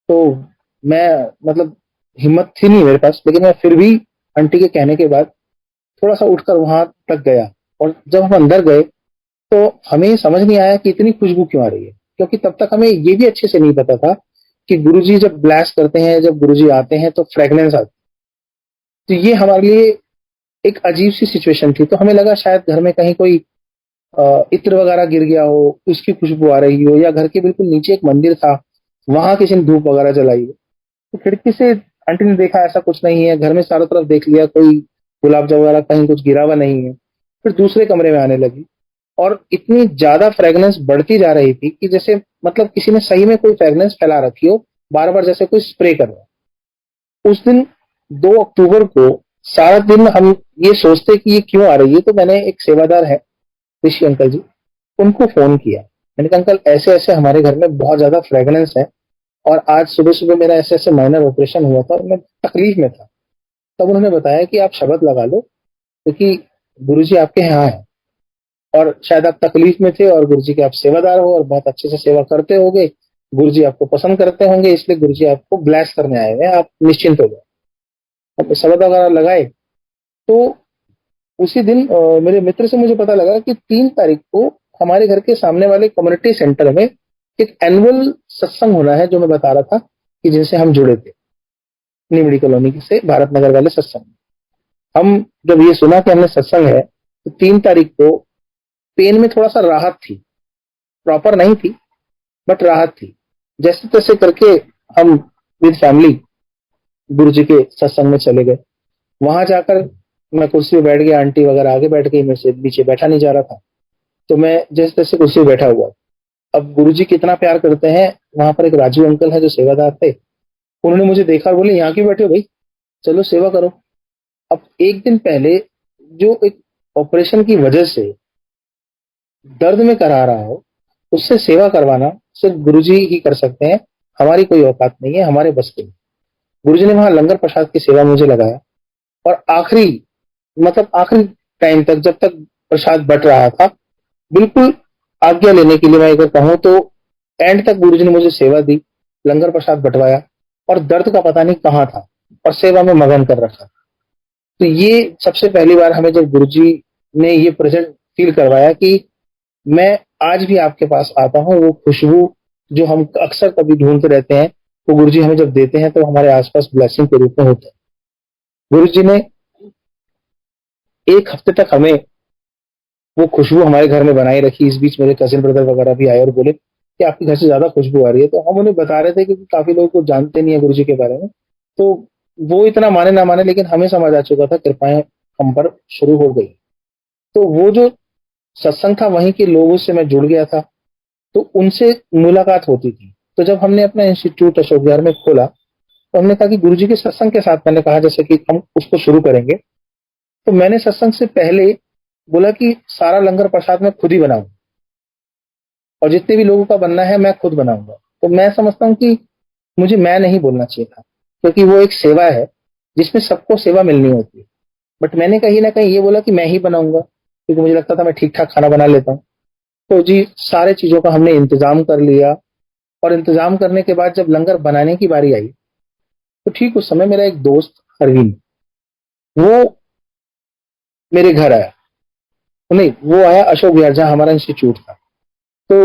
तो मैं मतलब हिम्मत थी नहीं मेरे पास, लेकिन मैं फिर भी आंटी के कहने के बाद थोड़ा सा उठकर वहां तक गया। और जब हम अंदर गए तो हमें समझ नहीं आया कि इतनी खुशबू क्यों आ रही है, क्योंकि तब तक हमें ये भी अच्छे से नहीं पता था कि गुरुजी जब ब्लास्ट करते हैं, जब गुरुजी आते हैं तो फ्रेग्रेंस आती है। तो ये हमारे लिए एक अजीब सी सिचुएशन थी। तो हमें लगा शायद घर में कहीं कोई इत्र वगैरह गिर गया हो, उसकी खुशबू आ रही हो, या घर के बिल्कुल नीचे एक मंदिर था, वहां किसी ने धूप वगैरह जलाई हो। तो खिड़की से आंटी ने देखा ऐसा कुछ नहीं है, घर में चारों तरफ देख लिया, कोई गुलाब जल वगैरह कहीं कुछ गिरा हुआ नहीं है। फिर दूसरे कमरे में आने लगी और इतनी ज्यादा फ्रेग्रेंस बढ़ती जा रही थी कि जैसे मतलब किसी ने सही में कोई फ्रेग्रेंस फैला रखी हो, बार बार जैसे कोई स्प्रे कर रहा है। उस दिन 2 अक्टूबर को सारा दिन हम ये सोचते कि ये क्यों आ रही है। तो मैंने, एक सेवादार है ऋषि अंकल जी, उनको फोन किया। मैंने कहा अंकल ऐसे ऐसे हमारे घर में बहुत ज्यादा फ्रेग्रेंस है, और आज सुबह सुबह मेरा ऐसे ऐसे माइनर ऑपरेशन हुआ था और मैं तकलीफ में था। तब उन्होंने बताया कि आप शब्द लगा लो, क्योंकि गुरुजी आपके यहाँ है और शायद आप तकलीफ में थे और गुरुजी के आप सेवादार हो और बहुत अच्छे से सेवा करते होगे, गुरुजी आपको पसंद करते होंगे, इसलिए गुरुजी आपको ब्लेस करने आए हुए हैं, आप निश्चिंत हो जाए। अब शब्द वगैरह लगाए तो उसी दिन मेरे मित्र से मुझे पता लगा कि 3 तारीख को हमारे घर के सामने वाले कम्युनिटी सेंटर में एक एनुअल सत्संग होना है, जो मैं बता रहा था कि जिनसे हम जुड़े थे, निमड़ी कॉलोनी से भारत नगर वाले सत्संग। हम जब ये सुना कि हमने सत्संग है, तो 3 तारीख को पेन में थोड़ा सा राहत थी, प्रॉपर नहीं थी बट राहत थी। जैसे तैसे करके हम विद फैमिली गुरु जी के सत्संग में चले गए। वहां जाकर मैं कुर्सी पे बैठ गया, आंटी वगैरह आगे बैठ गई, मेरे से नीचे बैठा नहीं जा रहा था, तो मैं जैसे तैसे कुर्सी पे बैठा हुआ। अब गुरु जी कितना प्यार करते हैं, वहां पर एक राजू अंकल है जो सेवादार थे, उन्होंने मुझे देखा और बोले यहाँ क्यों बैठे हो भाई, चलो सेवा करो। अब एक दिन पहले जो एक ऑपरेशन की वजह से दर्द में करा रहा हो, उससे सेवा करवाना सिर्फ गुरुजी ही कर सकते हैं, हमारी कोई औकात नहीं है, हमारे बस की नहीं। गुरुजी ने वहां लंगर प्रसाद की सेवा में मुझे लगाया, और आखिरी मतलब आखिरी टाइम तक, जब तक प्रसाद बट रहा था, बिल्कुल आज्ञा लेने के लिए मैं अगर कहूँ तो एंड तक गुरुजी ने मुझे सेवा दी, लंगर प्रसाद बंटवाया, और दर्द का पता नहीं कहाँ था, और सेवा में मगन कर रखा। तो ये सबसे पहली बार हमें जब गुरुजी ने ये प्रेजेंट फील करवाया कि मैं आज भी आपके पास आता हूँ, वो खुशबू जो हम अक्सर कभी ढूंढते रहते हैं, वो गुरुजी हमें जब देते हैं तो हमारे आसपास ब्लेसिंग के रूप में होते हैं। गुरुजी ने 1 हफ्ते तक हमें वो खुशबू हमारे घर में बनाई रखी। इस बीच मेरे कजिन ब्रदर वगैरह भी आए और बोले कि आपके घर से ज्यादा खुशबू आ रही है, तो हम उन्हें बता रहे थे क्योंकि काफी लोग को जानते नहीं है गुरुजी के बारे में, तो वो इतना माने ना माने, लेकिन हमें समझ आ चुका था, कृपाएं हम पर शुरू हो गई। तो वो जो सत्संग था, वहीं के लोगों से मैं जुड़ गया था, तो उनसे मुलाकात होती थी। तो जब हमने अपना इंस्टीट्यूट अशोक विहार में खोला, तो हमने कहा कि गुरुजी के सत्संग के साथ, मैंने कहा जैसे कि हम उसको शुरू करेंगे, तो मैंने सत्संग से पहले बोला कि सारा लंगर प्रसाद मैं खुद ही बनाऊं, और जितने भी लोगों का बनना है मैं खुद बनाऊंगा। तो मैं समझता हूँ कि मुझे मैं नहीं बोलना चाहिए था, क्योंकि वो एक सेवा है जिसमें सबको सेवा मिलनी होती है, बट मैंने कहीं ना कहीं ये बोला कि मैं ही बनाऊंगा, क्योंकि मुझे लगता था मैं ठीक ठाक खाना बना लेता हूँ। तो जी, सारे चीजों का हमने इंतजाम कर लिया, और इंतजाम करने के बाद जब लंगर बनाने की बारी आई, तो ठीक उस समय मेरा एक दोस्त अरविंद, वो मेरे घर आया। नहीं, वो आया अशोक विहार जहाँ हमारा इंस्टीट्यूट था। तो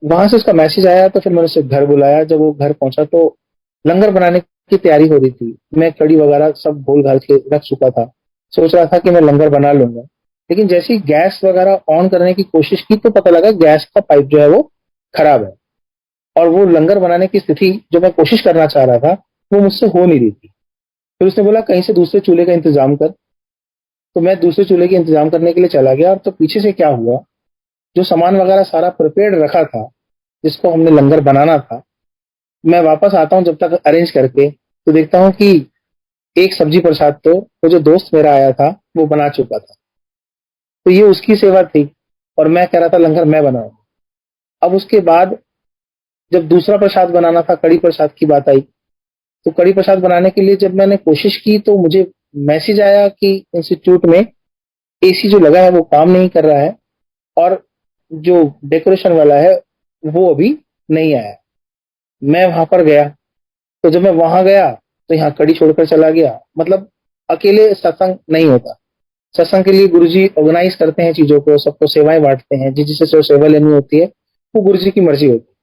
वहां से उसका मैसेज आया, तो फिर मैंने उसे घर बुलाया। जब वो घर पहुंचा तो लंगर बनाने की तैयारी हो रही थी, मैं कड़ी वगैरह सब भूल घाल के रख चुका था, सोच रहा था कि मैं लंगर बना लूंगा। लेकिन जैसे ही गैस वगैरह ऑन करने की कोशिश की, तो पता लगा गैस का पाइप जो है वो खराब है, और वो लंगर बनाने की स्थिति जो मैं कोशिश करना चाह रहा था, वो मुझसे हो नहीं रही थी। फिर उसने बोला कहीं से दूसरे चूल्हे का इंतजाम कर। तो मैं दूसरे चूल्हे के इंतजाम करने के लिए चला गया, और तो पीछे से क्या हुआ, जो सामान वगैरह सारा प्रिपेयर्ड रखा था, जिसको हमने लंगर बनाना था, मैं वापस आता हूँ जब तक अरेंज करके, तो देखता हूँ कि एक सब्जी प्रसाद तो वो जो दोस्त मेरा आया था वो बना चुका था। तो ये उसकी सेवा थी, और मैं कह रहा था लंगर मैं बनाऊंगा। अब उसके बाद जब दूसरा प्रसाद बनाना था, कड़ी प्रसाद की बात आई, तो कड़ी प्रसाद बनाने के लिए जब मैंने कोशिश की, तो मुझे मैसेज आया कि इंस्टीट्यूट में एसी जो लगा है वो काम नहीं कर रहा है, और जो डेकोरेशन वाला है वो अभी नहीं आया। मैं वहां पर गया, तो जब मैं वहां गया तो यहाँ कड़ी छोड़कर चला गया। मतलब अकेले सत्संग नहीं होता, सत्संग के लिए गुरुजी ऑर्गेनाइज करते हैं चीजों को, सबको सेवाएं बांटते हैं, जिसे जो सेवा लेनी होती है वो गुरुजी की मर्जी होती है।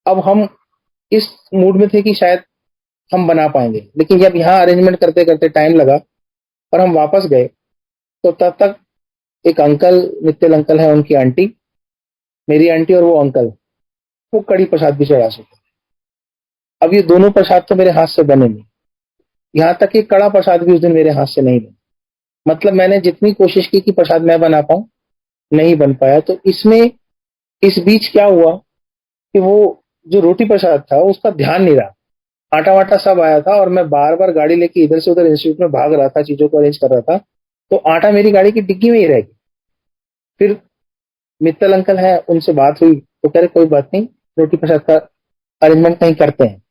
अब हम इस मूड में थे कि शायद हम बना पाएंगे, लेकिन जब यहाँ अरेंजमेंट करते करते टाइम लगा और हम वापस गए, तो तब तक एक अंकल, मित्तल अंकल है, उनकी आंटी, मेरी आंटी और वो अंकल, वो कड़ी प्रसाद भी चढ़ा चुके। अब ये दोनों प्रसाद तो मेरे हाथ से बने नहीं, यहाँ तक कि कड़ा प्रसाद भी उस दिन मेरे हाथ से नहीं बना। मतलब मैंने जितनी कोशिश की कि प्रसाद मैं बना पाऊं, नहीं बन पाया। तो इसमें इस बीच क्या हुआ कि वो जो रोटी प्रसाद था उसका ध्यान नहीं रहा, आटा वाटा सब आया था, और मैं बार बार गाड़ी लेके इधर से उधर इंस्टीट्यूट में भाग रहा था, चीजों को अरेंज कर रहा था, तो आटा मेरी गाड़ी की डिग्गी में ही रह गया। फिर मित्तल अंकल है, उनसे बात हुई, तो कह रहे कोई बात नहीं, रोटी प्रसाद का अरेंजमेंट कहीं करते हैं।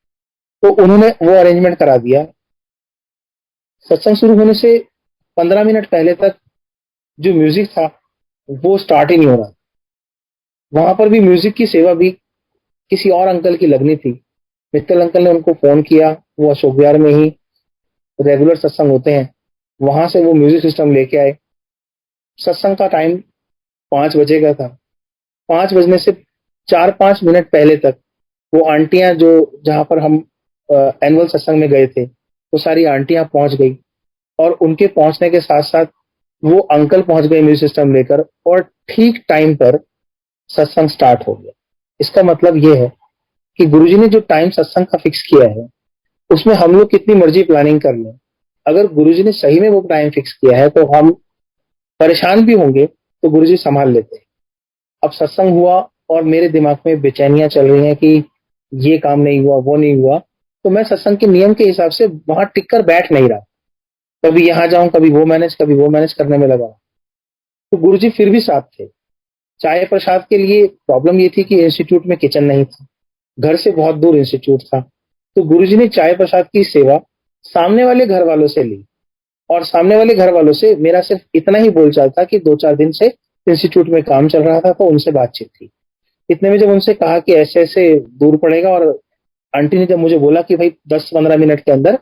तो उन्होंने वो अरेंजमेंट करा दिया। सत्संग शुरू होने से 15 मिनट पहले तक जो म्यूजिक था वो स्टार्ट ही नहीं हो रहा। वहां पर भी म्यूजिक की सेवा भी किसी और अंकल की लगनी थी। मित्तल अंकल ने उनको फोन किया, वो अशोक विहार में ही रेगुलर सत्संग होते हैं, वहां से वो म्यूजिक सिस्टम लेके आए। सत्संग का टाइम 5 बजे का था। 5 बजने से 4-5 मिनट पहले तक वो आंटियां जो जहां पर हम एनुअल सत्संग में गए थे, वो सारी आंटियां पहुंच गई, और उनके पहुंचने के साथ साथ वो अंकल पहुंच गए म्यूजिक सिस्टम लेकर, और ठीक टाइम पर सत्संग स्टार्ट हो गया। इसका मतलब ये है कि गुरुजी ने जो टाइम सत्संग का फिक्स किया है, उसमें हम लोग कितनी मर्जी प्लानिंग कर लें, अगर गुरुजी ने सही में वो टाइम फिक्स किया है तो हम परेशान भी होंगे तो गुरुजी संभाल लेते हैं। अब सत्संग हुआ और मेरे दिमाग में बेचैनियां चल रही हैं कि ये काम नहीं हुआ, वो नहीं हुआ, तो मैं सत्संग के नियम के हिसाब से वहां टिक कर बैठ नहीं रहा। कभी यहाँ जाऊं, कभी वो मैनेज करने में लगा। तो गुरुजी फिर भी साथ थे। चाय प्रसाद के लिए प्रॉब्लम ये थी कि इंस्टीट्यूट में किचन नहीं था, घर से बहुत दूर इंस्टीट्यूट था। तो गुरुजी ने चाय प्रसाद की सेवा सामने वाले घर वालों से ली, और सामने वाले घर वालों से मेरा सिर्फ इतना ही बोलचाल था कि 2-4 दिन से इंस्टीट्यूट में काम चल रहा था, तो उनसे बातचीत थी। इतने में जब उनसे कहा कि ऐसे ऐसे दूर पड़ेगा, और आंटी ने जब मुझे बोला कि भाई 10-15 मिनट के अंदर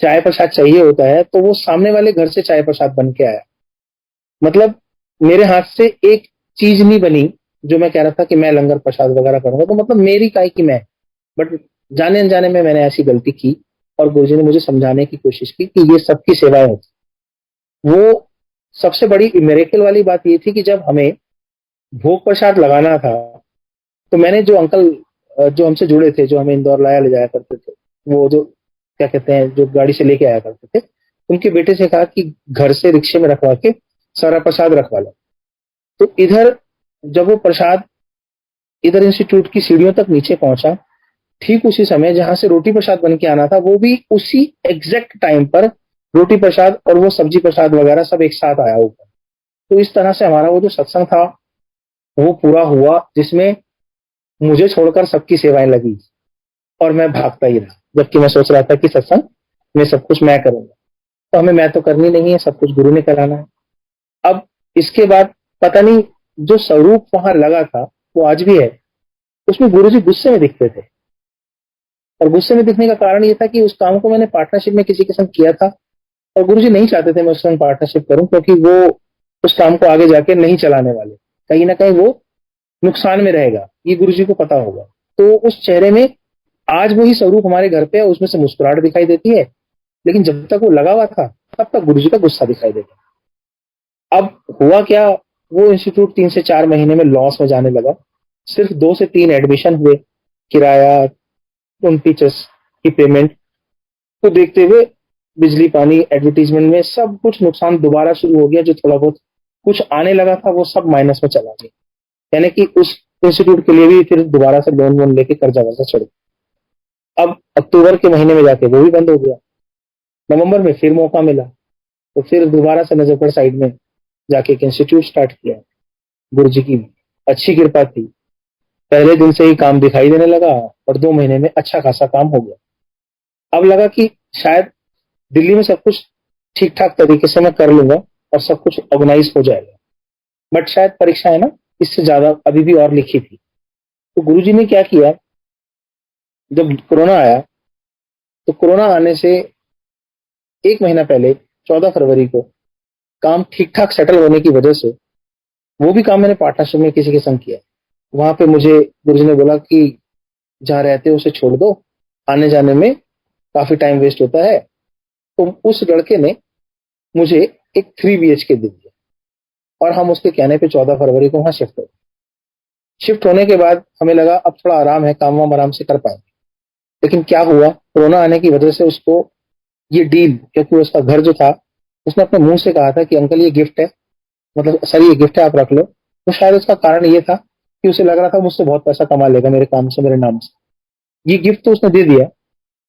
चाय प्रसाद चाहिए होता है, तो वो सामने वाले घर से चाय प्रसाद बन के आया। मतलब मेरे हाथ से एक चीज नहीं बनी जो मैं कह रहा था कि मैं लंगर प्रसाद वगैरह करूंगा, तो मतलब मेरी काय की मैं, बट जाने अनजाने में मैंने ऐसी गलती की, और गुरुजी ने मुझे समझाने की कोशिश की कि ये सबकी सेवाएं होती। वो सबसे बड़ी मिरेकल वाली बात ये थी कि जब हमें भोग प्रसाद लगाना था, तो मैंने जो अंकल जो हमसे जुड़े थे, जो हमें इंदौर लाया ले जाया करते थे, वो जो क्या कहते हैं, जो गाड़ी से लेके आया करते थे, उनके बेटे से कहा कि घर से रिक्शे में रखवा के सारा प्रसाद रखवा लो। तो इधर जब वो प्रसाद इधर इंस्टीट्यूट की सीढ़ियों तक नीचे पहुंचा, ठीक उसी समय जहां से रोटी प्रसाद बन के आना था, वो भी उसी एग्जैक्ट टाइम पर रोटी प्रसाद और वो सब्जी प्रसाद वगैरह सब एक साथ आया ऊपर। तो इस तरह से हमारा वो जो सत्संग था वो पूरा हुआ, जिसमें मुझे छोड़कर सबकी सेवाएं लगी, और मैं भागता ही रहा, जबकि मैं सोच रहा था कि सत्संग में सब कुछ मैं करूंगा, तो हमें मैं तो करनी नहीं है, सब कुछ गुरु ने कराना है। अब इसके बाद पता नहीं, जो स्वरूप वहां लगा था वो आज भी है। उसमें गुरु जी गुस्से में दिखते थे, और गुस्से में दिखने का कारण ये था कि उस काम को मैंने पार्टनरशिप में किसी के संग किया था, और गुरु जी नहीं चाहते थे मैं उसके संग पार्टनरशिप करूं, क्योंकि वो उस काम को आगे जाके नहीं चलाने वाले, कहीं ना कहीं वो नुकसान में रहेगा, ये गुरु जी को पता होगा। तो उस चेहरे में आज वही स्वरूप हमारे घर पे है, उसमें से मुस्कुराहट दिखाई देती है, लेकिन जब तक वो लगा हुआ था तब तक गुरु जी का गुस्सा दिखाई देता। अब हुआ क्या, वो इंस्टीट्यूट 3 से 4 महीने में लॉस में जाने लगा। सिर्फ 2 से 3 एडमिशन हुए, किराया, उन टीचर्स की पेमेंट को देखते हुए बिजली पानी एडवर्टीजमेंट में सब कुछ नुकसान दोबारा शुरू हो गया। जो थोड़ा बहुत कुछ आने लगा था वो सब माइनस में चला गया, यानी कि उस इंस्टीट्यूट के लिए भी फिर दोबारा से लोन वोन लेके कर्जा वर्जा चढ़ गया। अब अक्टूबर के महीने में जाके वो भी बंद हो गया। नवंबर में फिर मौका मिला, तो फिर दोबारा से नजफगढ़ साइड में जाके एक इंस्टीट्यूट स्टार्ट किया। गुरु जी की अच्छी कृपा थी, पहले दिन से ही काम दिखाई देने लगा, और 2 महीने में अच्छा खासा काम हो गया। अब लगा कि शायद दिल्ली में सब कुछ ठीक ठाक तरीके से मैं कर लूंगा और सब कुछ ऑर्गेनाइज हो जाएगा, बट शायद परीक्षा है ना, इससे ज्यादा अभी भी और लिखी थी। तो गुरुजी ने क्या किया, जब कोरोना आया, तो कोरोना आने से 1 महीना पहले 14 फरवरी को काम ठीक ठाक सेटल होने की वजह से, वो भी काम मैंने पार्टनरशिप में किसी के संग किया। वहां पे मुझे गुरुजी ने बोला कि जहाँ रहते हो उसे छोड़ दो, आने जाने में काफी टाइम वेस्ट होता है। तो उस लड़के ने मुझे एक 3 BHK दे दिया, और हम उसके कहने पे 14 फरवरी को वहां शिफ्ट हो। शिफ्ट होने के बाद हमें लगा अब थोड़ा आराम है, काम वाम आराम से कर पाएंगे। लेकिन क्या हुआ, कोरोना आने की वजह से उसको ये डील, क्योंकि उसका घर जो था, उसने अपने मुंह से कहा था कि अंकल ये गिफ्ट है, मतलब सर ये गिफ्ट है आप रख लो। तो शायद उसका कारण ये था कि उसे लग रहा था मुझसे बहुत पैसा कमा लेगा मेरे काम से, मेरे नाम से। ये गिफ्ट तो उसने दे दिया,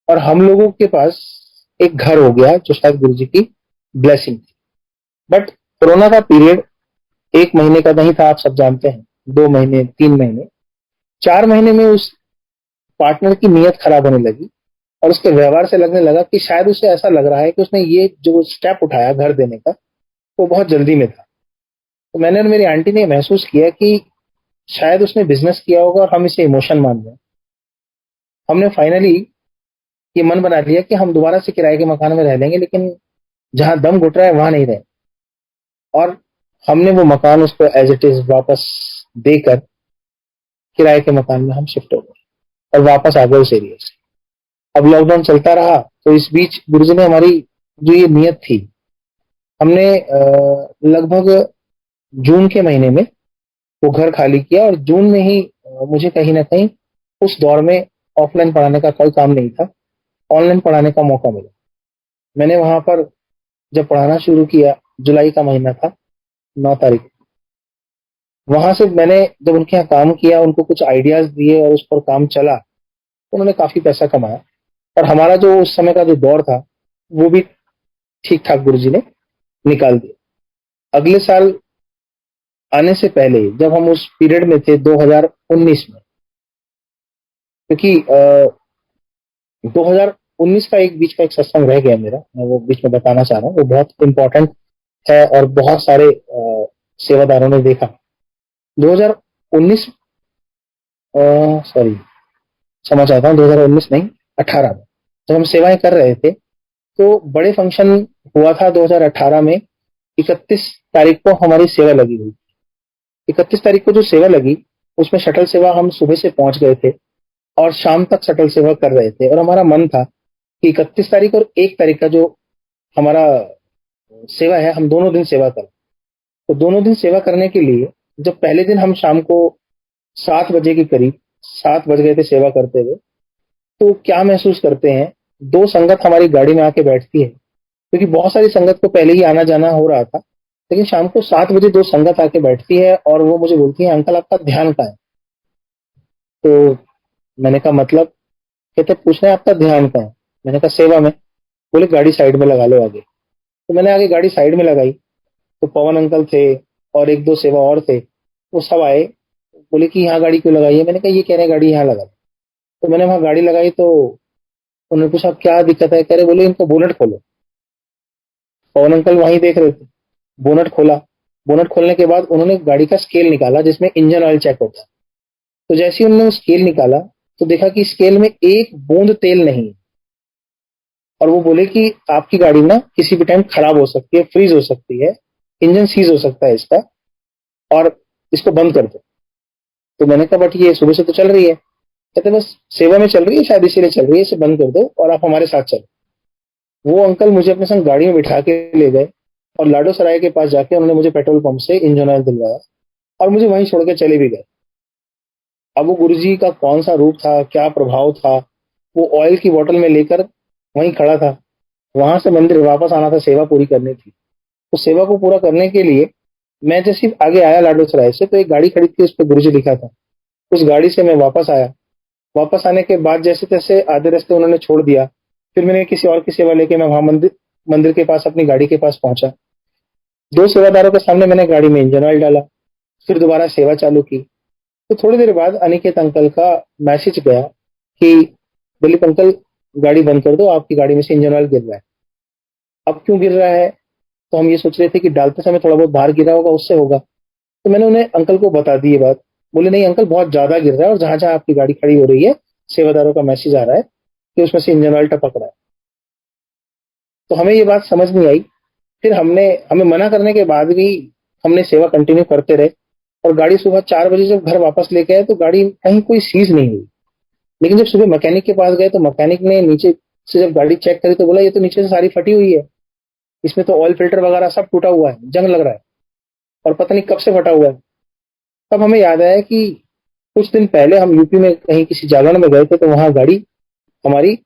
और हम लोगों के पास एक घर हो गया, जो शायद गुरु जी की ब्लेसिंग थी। बट कोरोना का पीरियड 1 महीने का नहीं था, आप सब जानते हैं, 2 महीने, 3 महीने, 4 महीने में उस पार्टनर की नीयत खराब होने लगी, और उसके व्यवहार से लगने लगा कि शायद उसे ऐसा लग रहा है कि उसने ये जो स्टेप उठाया घर देने का, वो बहुत जल्दी में था। तो मैंने और मेरी आंटी ने महसूस किया कि शायद उसने बिजनेस किया होगा और हम इसे इमोशन मान रहे हैं। हमने फाइनली ये मन बना लिया कि हम दोबारा से किराए के मकान में रह लेंगे, लेकिन जहां दम घुट रहा है वहां नहीं रहे। और हमने वो मकान उसको एज इट इज वापस देकर किराए के मकान में हम शिफ्ट हो गए और वापस आ गए उस एरिया से। अब लॉकडाउन चलता रहा, तो इस बीच गुरुजी ने हमारी जो ये नियत थी, हमने लगभग जून के महीने में वो घर खाली किया। और जून में ही मुझे कहीं ना कहीं उस दौर में ऑफलाइन पढ़ाने का कोई काम नहीं था, ऑनलाइन पढ़ाने का मौका मिला। मैंने वहां पर जब पढ़ाना शुरू किया, जुलाई का महीना था, 9 तारीख, वहां से मैंने जब उनके यहाँ काम किया, उनको कुछ आइडियाज दिए और उस पर काम चला, तो उन्होंने काफी पैसा कमाया। और हमारा जो उस समय का जो दौर था वो भी ठीक ठाक गुरुजी ने निकाल दिया। अगले साल आने से पहले जब हम उस पीरियड में थे 2019 में, क्योंकि 2019 का एक बीच का एक सत्संग रह गया मेरा, मैं वो बीच में बताना चाह रहा हूँ, वो बहुत इंपॉर्टेंट है और बहुत सारे सेवादारों ने देखा। 2019, सॉरी, क्षमा चाहता हूँ, 2019 नहीं, 18 में जब हम सेवाएं कर रहे थे, तो बड़े फंक्शन हुआ था 2018 में। 31 तारीख को हमारी सेवा लगी हुई। 31 तारीख को जो सेवा लगी, उसमें शटल सेवा हम सुबह से पहुंच गए थे और शाम तक शटल सेवा कर रहे थे। और हमारा मन था कि 31 तारीख और 1 तारीख का जो हमारा सेवा है, हम दोनों दिन सेवा करें। तो दोनों दिन सेवा करने के लिए जब पहले दिन हम शाम को 7 बजे के करीब, 7 बज गए थे सेवा करते हुए, तो क्या महसूस करते हैं, दो संगत हमारी गाड़ी में आके बैठती है, क्योंकि बहुत सारी संगत को पहले ही आना जाना हो रहा था। लेकिन शाम को 7 बजे दो संगत आके बैठती है और वो मुझे बोलती है, अंकल आपका ध्यान कहाँ है? तो मैंने कहा मतलब? कहते पूछ रहे हैं आपका ध्यान कहाँ है? मैंने कहा सेवा में। बोले गाड़ी साइड में लगा लो आगे। तो मैंने आगे गाड़ी साइड में लगाई, तो पवन अंकल थे और एक दो सेवा और थे, वो सब आए। बोले कि यहाँ गाड़ी क्यों लगाई है? मैंने कहा ये कह रहे हैं गाड़ी यहाँ लगा। तो मैंने वहां गाड़ी लगाई, तो उन्होंने पूछा क्या दिक्कत है? कह रहे बोले इनको बोनट खोलो। पवन अंकल वहीं देख रहे थे, बोनट खोला। बोनट खोलने के बाद उन्होंने गाड़ी का स्केल निकाला जिसमें इंजन ऑयल चेक होता है। तो जैसे ही उन्होंने वो स्केल निकाला, तो देखा कि स्केल में एक बूंद तेल नहीं है। और वो बोले कि आपकी गाड़ी ना किसी भी टाइम खराब हो सकती है, फ्रीज हो सकती है, इंजन सीज हो सकता है इसका, और इसको बंद कर दो। तो मैंने कहा बट ये सुबह से तो चल रही है। कहते बस सेवा में चल रही है, शायद इसीलिए चल रही है, इसे बंद कर दो और आप हमारे साथ चलो। वो अंकल मुझे अपने संग गाड़ी में बिठा के ले गए और लाडो सराय के पास जाके उन्होंने मुझे पेट्रोल पंप से इंजन ऑयल दिलवाया और मुझे वहीं छोड़ के चले भी गए। अब वो गुरुजी का कौन सा रूप था, क्या प्रभाव था, वो ऑयल की बोतल में लेकर वहीं खड़ा था। वहां से मंदिर वापस आना था, सेवा पूरी करनी थी। तो सेवा को पूरा करने के लिए मैं जैसे आगे आया लाडो सराय से, तो एक गाड़ी खड़ी थी, उस पर गुरुजी लिखा था। उस गाड़ी से मैं वापस आया। वापस आने के बाद जैसे तैसे आधे रास्ते उन्होंने छोड़ दिया। फिर मैंने किसी और की सेवा लेके मैं वहां मंदिर मंदिर के पास अपनी गाड़ी के पास पहुंचा। दो सेवादारों के सामने मैंने गाड़ी में इंजन ऑयल डाला, फिर दोबारा सेवा चालू की। तो थोड़ी देर बाद अनिकेत अंकल का मैसेज गया कि दिलीप अंकल गाड़ी बंद कर दो, आपकी गाड़ी में से इंजन ऑयल गिर रहा है। अब क्यों गिर रहा है? तो हम ये सोच रहे थे कि डालते समय थोड़ा बहुत बाहर गिरा होगा, उससे होगा। तो मैंने उन्हें अंकल को बता दी ये बात। बोले नहीं अंकल, बहुत ज्यादा गिर रहा है और जहां जहां आपकी गाड़ी खड़ी हो रही है सेवादारों का मैसेज आ रहा है कि उसमें से इंजन ऑयल टपक रहा है। तो हमें ये बात समझ नहीं आई। फिर हमें मना करने के बाद भी हमने सेवा कंटिन्यू करते रहे। और गाड़ी सुबह 4 बजे जब घर वापस लेके आए, तो गाड़ी कहीं कोई सीज नहीं हुई। लेकिन जब सुबह मैकेनिक के पास गए, तो मैकेनिक ने नीचे से जब गाड़ी चेक करी, तो बोला ये तो नीचे से सारी फटी हुई है, इसमें तो ऑयल फिल्टर वगैरह सब टूटा हुआ है, जंग लग रहा है और पता नहीं कब से फटा हुआ है। तब हमें याद आया कि कुछ दिन पहले हम यूपी में कहीं किसी जागरण में गए थे, तो वहां गाड़ी हमारी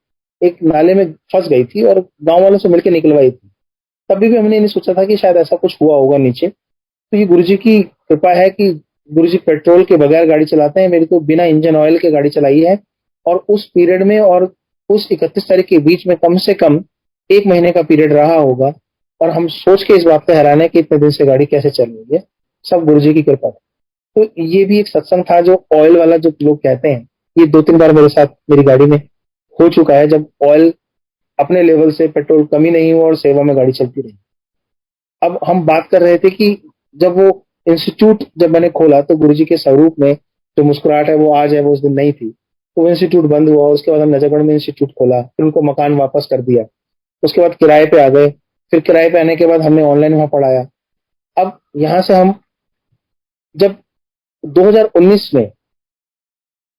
एक नाले में फंस गई थी और गांव वालों से मिलकर निकलवाई थी। तभी भी हमने नहीं सोचा था कि शायद ऐसा कुछ हुआ होगा नीचे। तो ये गुरुजी की कृपा है कि गुरुजी पेट्रोल के बगैर गाड़ी चलाते हैं। मेरी तो बिना इंजन ऑयल के गाड़ी चलाई है, और उस पीरियड में और उस 31 तारीख के बीच में कम से कम 1 महीने का पीरियड रहा होगा। और हम सोच के इस बात पे हैरान है कि इतने दिन से गाड़ी कैसे चल रही है। सब गुरुजी की कृपा है। तो ये भी एक सत्संग था जो ऑयल वाला जो लोग कहते हैं, ये 2-3 बार मेरे साथ मेरी गाड़ी में हो चुका है, जब ऑयल अपने लेवल से पेट्रोल कमी नहीं हुआ और सेवा में गाड़ी चलती रही। अब हम बात कर रहे थे कि जब वो इंस्टीट्यूट जब मैंने खोला तो गुरुजी के स्वरूप में जो मुस्कुराहट है वो आज है, वो उस दिन नहीं थी। तो वो इंस्टीट्यूट बंद हुआ, उसके बाद हम नजरगढ़ में इंस्टीट्यूट खोला, फिर उनको मकान वापस कर दिया, उसके बाद किराए पे आ गए। फिर किराए पे आने के बाद हमने ऑनलाइन वहां पढ़ाया। अब यहाँ से हम जब 2019 में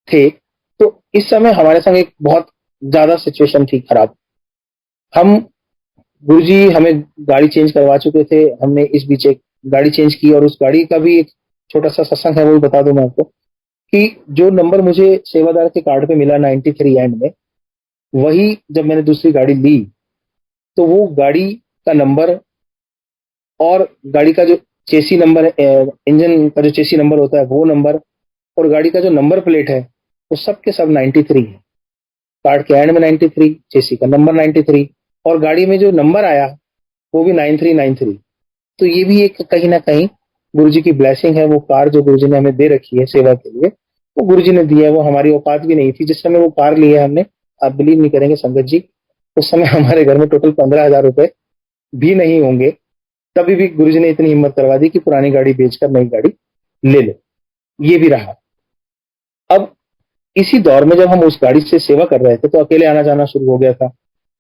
थे, तो इस समय हमारे संग एक बहुत ज्यादा सिचुएशन थी खराब। हम गुरुजी हमें गाड़ी चेंज करवा चुके थे, हमने इस बीच एक गाड़ी चेंज की, और उस गाड़ी का भी एक छोटा सा सत्संग है, वो भी बता दूं मैं आपको कि जो नंबर मुझे सेवादार के कार्ड पे मिला 93 एंड में, वही जब मैंने दूसरी गाड़ी ली तो वो गाड़ी का नंबर और गाड़ी का जो चेसी नंबर, इंजन का जो चेसी नंबर होता है वो नंबर, और गाड़ी का जो नंबर प्लेट है वो सब के सब 93 है। कार्ड के एंड में 93, चेसी का नंबर 93, और गाड़ी में जो नंबर आया वो भी 9393। तो ये भी एक कहीं ना कहीं गुरुजी की ब्लेसिंग है। वो कार जो गुरुजी ने हमें दे रखी है सेवा के लिए, वो गुरुजी ने दिया है, वो हमारी औकात भी नहीं थी जिस समय वो कार ली है हमने। आप बिलीव नहीं करेंगे संगत जी, उस समय हमारे घर में टोटल 15,000 रुपए भी नहीं होंगे, तभी भी गुरुजी ने इतनी हिम्मत करवा दी कि पुरानी गाड़ी बेचकर नई गाड़ी ले लो। ये भी रहा। अब इसी दौर में जब हम उस गाड़ी से सेवा कर रहे थे तो अकेले आना जाना शुरू हो गया था।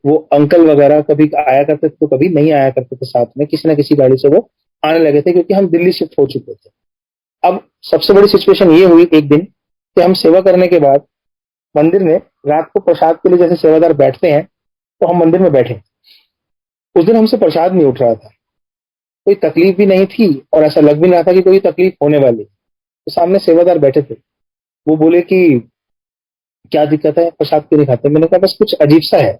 वो अंकल वगैरह कभी आया करते थे तो कभी नहीं आया करते थे साथ में, किसी ना किसी गाड़ी से वो आने लगे थे क्योंकि हम दिल्ली शिफ्ट हो चुके थे। अब सबसे बड़ी सिचुएशन ये हुई एक दिन कि हम सेवा करने के बाद मंदिर में रात को प्रसाद के लिए जैसे सेवादार बैठते हैं, तो हम मंदिर में बैठे। उस दिन हमसे प्रसाद नहीं उठ रहा था, कोई तकलीफ भी नहीं थी और ऐसा लग भी नहीं रहा था कि कोई तकलीफ होने वाली। तो सामने सेवादार बैठे थे, वो बोले कि क्या दिक्कत है, प्रसाद क्यों नहीं खाते? मैंने कहा बस कुछ अजीब सा है।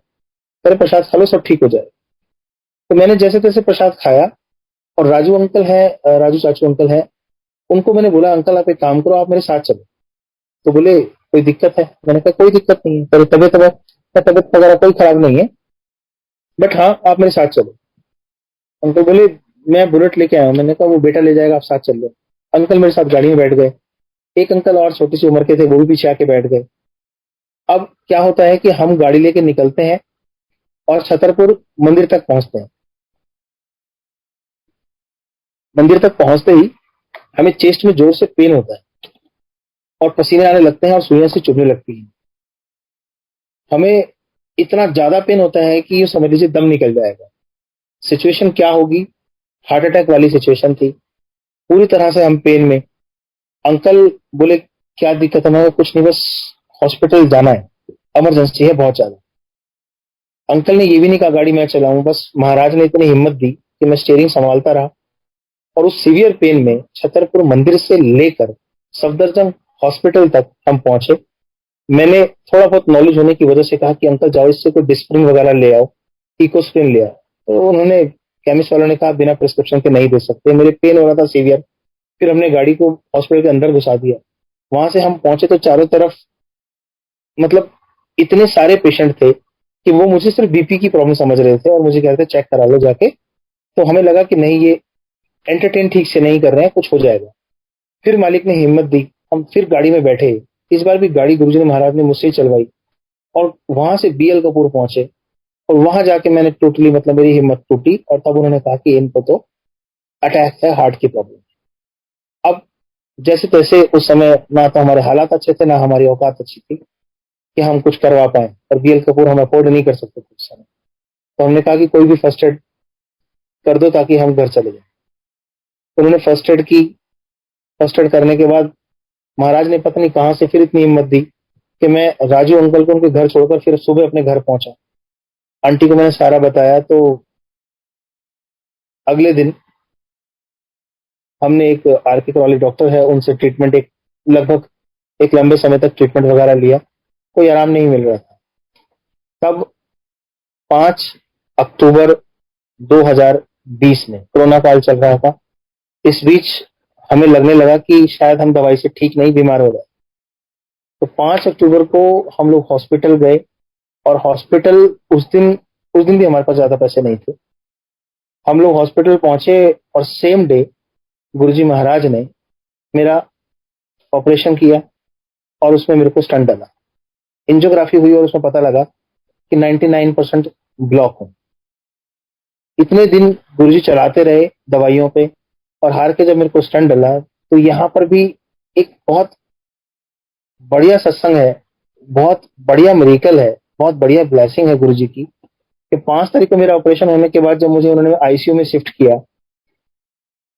अरे प्रसाद खा लो, सब ठीक हो जाए। तो मैंने जैसे तैसे प्रसाद खाया, और राजू अंकल है, राजू चाचू अंकल है, उनको मैंने बोला अंकल आप एक काम करो, आप मेरे साथ चलो। तो बोले कोई दिक्कत है? मैंने कहा कोई दिक्कत नहीं है, तेरी तबियत वगैरह कोई खराब नहीं है, बट हाँ आप मेरे साथ चलो। अंकल बोले मैं बुलेट लेके आया हूँ। मैंने कहा वो बेटा ले जाएगा, आप साथ चल लो। अंकल मेरे साथ गाड़ी में बैठ गए। एक अंकल और छोटी सी उम्र के थे, वो भी पीछे आके बैठ गए। अब क्या होता है कि हम गाड़ी लेके निकलते हैं और छतरपुर मंदिर तक पहुंचते हैं। मंदिर तक पहुंचते ही हमें चेस्ट में जोर से पेन होता है और पसीने आने लगते हैं और सुइयां से चुभने लगती है। हमें इतना ज्यादा पेन होता है कि ये समझ लीजिए दम निकल जाएगा। सिचुएशन क्या होगी, हार्ट अटैक वाली सिचुएशन थी, पूरी तरह से हम पेन में। अंकल बोले क्या दिक्कत है? मैं कुछ नहीं, बस हॉस्पिटल जाना है, इमरजेंसी है बहुत ज्यादा। अंकल ने ये भी नहीं कहा गाड़ी मैं चलाऊं, बस महाराज ने इतनी हिम्मत दी कि मैं स्टीयरिंग संभालता रहा, और उस सीवियर पेन में छतरपुर मंदिर से लेकर सफदरजंग हॉस्पिटल तक हम पहुंचे। मैंने थोड़ा बहुत नॉलेज होने की वजह से कहा कि अंकल जाओ इससे कोई डिस्प्रिन वगैरह ले आओ, इकोस्प्रिन ले आओ। तो उन्होंने, केमिस्ट वालों ने कहा बिना प्रिस्क्रिप्शन के नहीं दे सकते, मेरे पेन हो रहा था सीवियर। फिर हमने गाड़ी को हॉस्पिटल के अंदर घुसा दिया। वहां से हम पहुंचे तो चारों तरफ मतलब इतने सारे पेशेंट थे कि वो मुझे सिर्फ बीपी की प्रॉब्लम समझ रहे थे और मुझे कह रहे थे चेक करा लो जाके। तो हमें लगा कि नहीं, ये एंटरटेन ठीक से नहीं कर रहे हैं, कुछ हो जाएगा। फिर मालिक ने हिम्मत दी, हम फिर गाड़ी में बैठे। इस बार भी गाड़ी गुरुजी ने महाराज ने मुझसे ही चलवाई, और वहां से बीएल कपूर पहुंचे। और वहां जाके मैंने टोटली मतलब मेरी हिम्मत टूटी, और तब उन्होंने कहा कि इनको तो अटैक है, हार्ट की प्रॉब्लम। अब जैसे तैसे उस समय ना तो हमारे हालात अच्छे थे ना हमारी औकात अच्छी थी कि हम कुछ करवा पाए, और बीएल कपूर हम अफोर्ड नहीं कर सकते कुछ समय। तो हमने कहा कि कोई भी फर्स्ट एड कर दो ताकि हम घर चले जाए। तो उन्होंने फर्स्ट एड की। फर्स्ट एड करने के बाद महाराज ने पता नहीं कहां से फिर इतनी हिम्मत दी कि मैं राजू अंकल को उनके घर छोड़कर फिर सुबह अपने घर पहुंचा। आंटी को मैंने सारा बताया। तो अगले दिन हमने एक आरके वाले डॉक्टर है उनसे ट्रीटमेंट, एक लगभग एक लंबे समय तक ट्रीटमेंट वगैरह लिया, कोई आराम नहीं मिल रहा था। तब 5 अक्टूबर 2020 में कोरोना काल चल रहा था। इस बीच हमें लगने लगा कि शायद हम दवाई से ठीक नहीं, बीमार हो गए। तो 5 अक्टूबर को हम लोग हॉस्पिटल गए, और हॉस्पिटल उस दिन भी हमारे पास ज्यादा पैसे नहीं थे। हम लोग हॉस्पिटल पहुंचे और सेम डे गुरुजी महाराज ने मेरा ऑपरेशन किया, और उसमें मेरे को स्टंट डाला। एंजियोग्राफी हुई और उसमें पता लगा कि 99% ब्लॉक हूं। इतने दिन गुरुजी चलाते रहे दवाइयों पे, और हार के जब मेरे को स्टंट डला, तो यहाँ पर भी एक बहुत बढ़िया सत्संग है, बहुत बढ़िया मिरेकल है, बहुत बढ़िया ब्लेसिंग है गुरु जी की, कि 5 तारीख को मेरा ऑपरेशन होने के बाद जब मुझे उन्होंने आईसीयू में शिफ्ट किया,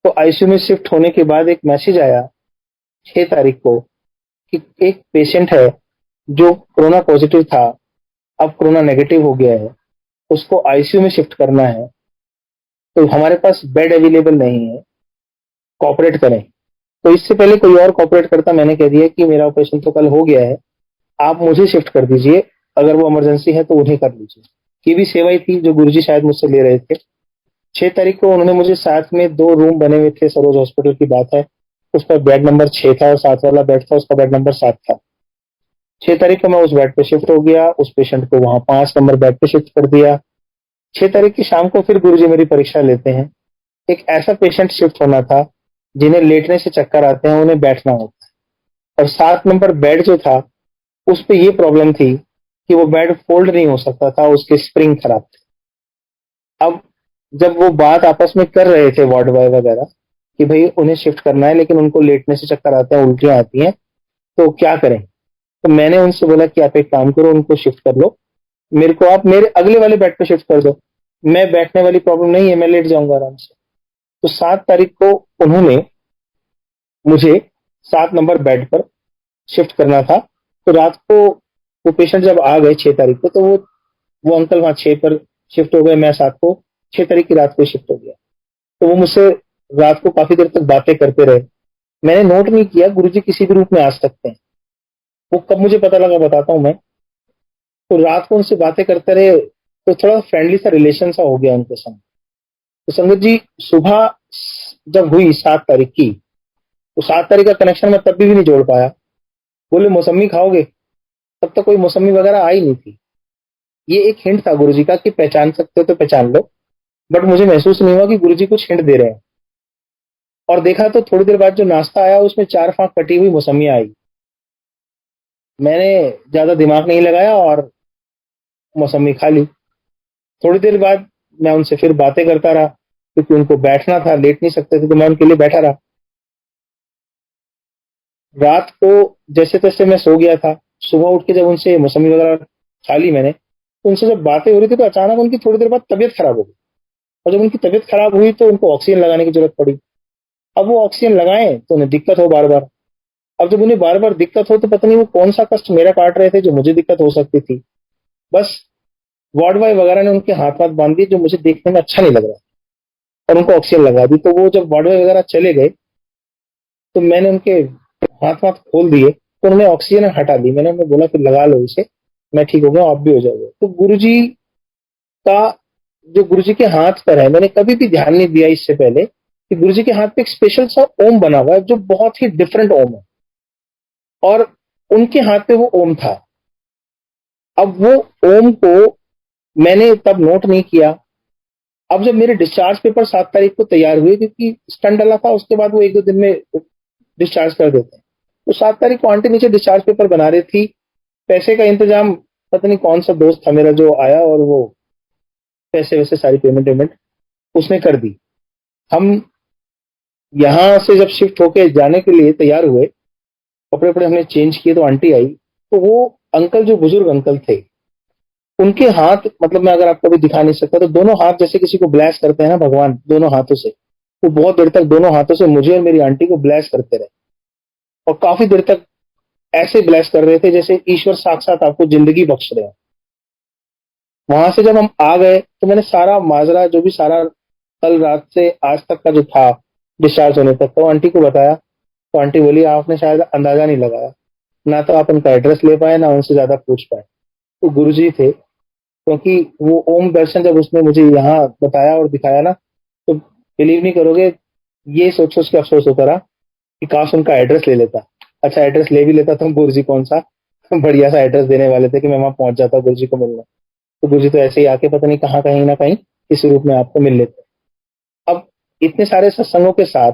तो आईसीयू में शिफ्ट होने के बाद एक मैसेज आया 6 तारीख को कि एक पेशेंट है जो कोरोना पॉजिटिव था, अब कोरोना नेगेटिव हो गया है, उसको आईसीयू में शिफ्ट करना है, तो हमारे पास बेड अवेलेबल नहीं है, कॉपरेट करें। तो इससे पहले कोई और कॉपरेट करता, मैंने कह दिया कि मेरा ऑपरेशन तो कल हो गया है, आप मुझे शिफ्ट कर दीजिए, अगर वो इमरजेंसी है तो उन्हें कर लीजिए। ये भी सेवा ही थी जो गुरुजी शायद मुझसे ले रहे थे। 6 तारीख को उन्होंने मुझे साथ में 2 रूम बने हुए थे, सरोज हॉस्पिटल की बात है, उस पर बेड नंबर 6 था और साथ वाला बेड था, उसका बेड नंबर 7 था। 6 तारीख को मैं उस बेड पे शिफ्ट हो गया, उस पेशेंट को वहां 5 नंबर बेड पे शिफ्ट कर दिया। 6 तारीख की शाम को फिर गुरुजी मेरी परीक्षा लेते हैं। एक ऐसा पेशेंट शिफ्ट होना था जिन्हें लेटने से चक्कर आते हैं, उन्हें बैठना होता है, और 7 नंबर बेड जो था उस पे ये प्रॉब्लम थी कि वो बेड फोल्ड नहीं हो सकता था, उसके स्प्रिंग खराब थे। अब जब वो बात आपस में कर रहे थे वार्ड बॉय वगैरह कि भाई उन्हें शिफ्ट करना है लेकिन उनको लेटने से चक्कर आते हैं, उल्टियां आती हैं, तो क्या करें, तो मैंने उनसे बोला कि आप एक काम करो, उनको शिफ्ट कर लो, मेरे को आप मेरे अगले वाले बेड पे शिफ्ट कर दो, मैं बैठने वाली प्रॉब्लम नहीं है, मैं लेट जाऊंगा आराम से। तो 7 तारीख को उन्होंने मुझे 7 नंबर बेड पर शिफ्ट करना था। तो रात को वो पेशेंट जब आ गए 6 तारीख को, तो वो अंकल वहां 6 पर शिफ्ट हो गए, मैं 7 को 6 तारीख की रात को शिफ्ट हो गया। तो वो मुझसे रात को काफी देर तक बातें करते रहे। मैंने नोट नहीं किया गुरुजी किसी भी रूप में आ सकते हैं, वो कब मुझे पता लगा बताता हूँ मैं। तो रात को उनसे बातें करते रहे, तो थोड़ा फ्रेंडली सा रिलेशन सा हो गया उनके संग। तो संगत जी, सुबह जब हुई 7 तारीख की, तो 7 तारीख का कनेक्शन मैं तब भी नहीं जोड़ पाया। बोले मौसमी खाओगे, तब तक कोई मौसमी वगैरह आई नहीं थी। ये एक हिंट था गुरुजी का कि पहचान सकते हो तो पहचान लो, बट मुझे महसूस नहीं हुआ कि गुरुजी कुछ हिंट दे रहे हैं। और देखा तो थोड़ी देर बाद जो नाश्ता आया उसमें 4 5 कटी हुई मौसमियां आई। मैंने ज्यादा दिमाग नहीं लगाया और मौसमी खा ली। थोड़ी देर बाद मैं उनसे फिर बातें करता रहा, क्योंकि उनको बैठना था, लेट नहीं सकते थे, तो मैं उनके लिए बैठा रहा। रात को जैसे तैसे मैं सो गया था। सुबह उठ के जब उनसे मौसमी वगैरह खा ली मैंने, तो उनसे जब बातें हो रही थी तो अचानक उनकी थोड़ी देर बाद तबीयत खराब हो गई। और जब उनकी तबीयत खराब हुई तो उनको ऑक्सीजन लगाने की जरूरत पड़ी। अब वो ऑक्सीजन लगाएं तो उन्हें दिक्कत हो बार बार। अब जब उन्हें बार बार दिक्कत हो तो पता नहीं वो कौन सा कष्ट मेरा काट रहे थे जो मुझे दिक्कत हो सकती थी। बस वार्ड बॉय वगैरह ने उनके हाथ वाथ बांध दिए, जो मुझे देखने में अच्छा नहीं लग रहा, और उनको ऑक्सीजन लगा दी। तो वो जब वार्ड बॉय वगैरह चले गए, तो मैंने उनके हाथ वाथ खोल दिए, तो उन्होंने ऑक्सीजन हटा दी। मैंने उन्हें बोला कि लगा लो इसे, मैं ठीक हो गया, आप भी हो जाओगे। तो गुरुजी का जो गुरुजी के हाथ पर है, मैंने कभी भी ध्यान नहीं दिया इससे पहले कि गुरुजी के हाथ पे एक स्पेशल सा ओम बना हुआ है जो बहुत ही डिफरेंट ओम है, और उनके हाथ पे वो ओम था। अब वो ओम को मैंने तब नोट नहीं किया। अब जब मेरे डिस्चार्ज पेपर 7 तारीख को तैयार हुए, क्योंकि स्टंट डला था, उसके बाद वो 1 2 दिन में डिस्चार्ज कर देते हैं, तो 7 तारीख को आंटी नीचे डिस्चार्ज पेपर बना रही थी। पैसे का इंतजाम पता नहीं कौन सा दोस्त था मेरा जो आया, और वो पैसे वैसे सारी पेमेंट वेमेंट उसने कर दी। हम यहाँ से जब शिफ्ट होके जाने के लिए तैयार हुए, कपड़े वपड़े हमने चेंज किए, तो आंटी आई। तो वो अंकल, जो बुजुर्ग अंकल थे, उनके हाथ, मतलब मैं अगर आपको भी दिखा नहीं सकता, तो दोनों हाथ जैसे किसी को ब्लेस करते हैं ना भगवान, दोनों हाथों से, वो बहुत देर तक दोनों हाथों से मुझे और मेरी आंटी को ब्लेस करते रहे, और काफी देर तक ऐसे ब्लेस कर रहे थे जैसे ईश्वर साक्षात आपको जिंदगी बख्श रहे हैं। वहां से जब हम आ गए, तो मैंने सारा माजरा जो भी सारा कल रात से आज तक का जो था डिस्चार्ज होने तक, तो आंटी को बताया। तो आंटी बोली आपने शायद अंदाजा नहीं लगाया, ना तो आप उनका एड्रेस ले पाए, ना उनसे ज्यादा पूछ पाए। तो गुरुजी थे, क्योंकि वो ओम दर्शन जब उसने मुझे यहाँ बताया और दिखाया ना, तो बिलीव नहीं करोगे, ये सोच सोच के अफसोस होता रहा कि काश उनका एड्रेस ले लेता। अच्छा, एड्रेस ले भी लेता तो गुरुजी कौन सा बढ़िया सा एड्रेस देने वाले थे कि मैं वहां पहुंच जाता गुरुजी को मिलने। तो गुरुजी तो ऐसे ही आके पता नहीं कहाँ, कहीं ना कहीं किसी रूप में आपको मिल लेते। अब इतने सारे सत्संगों के साथ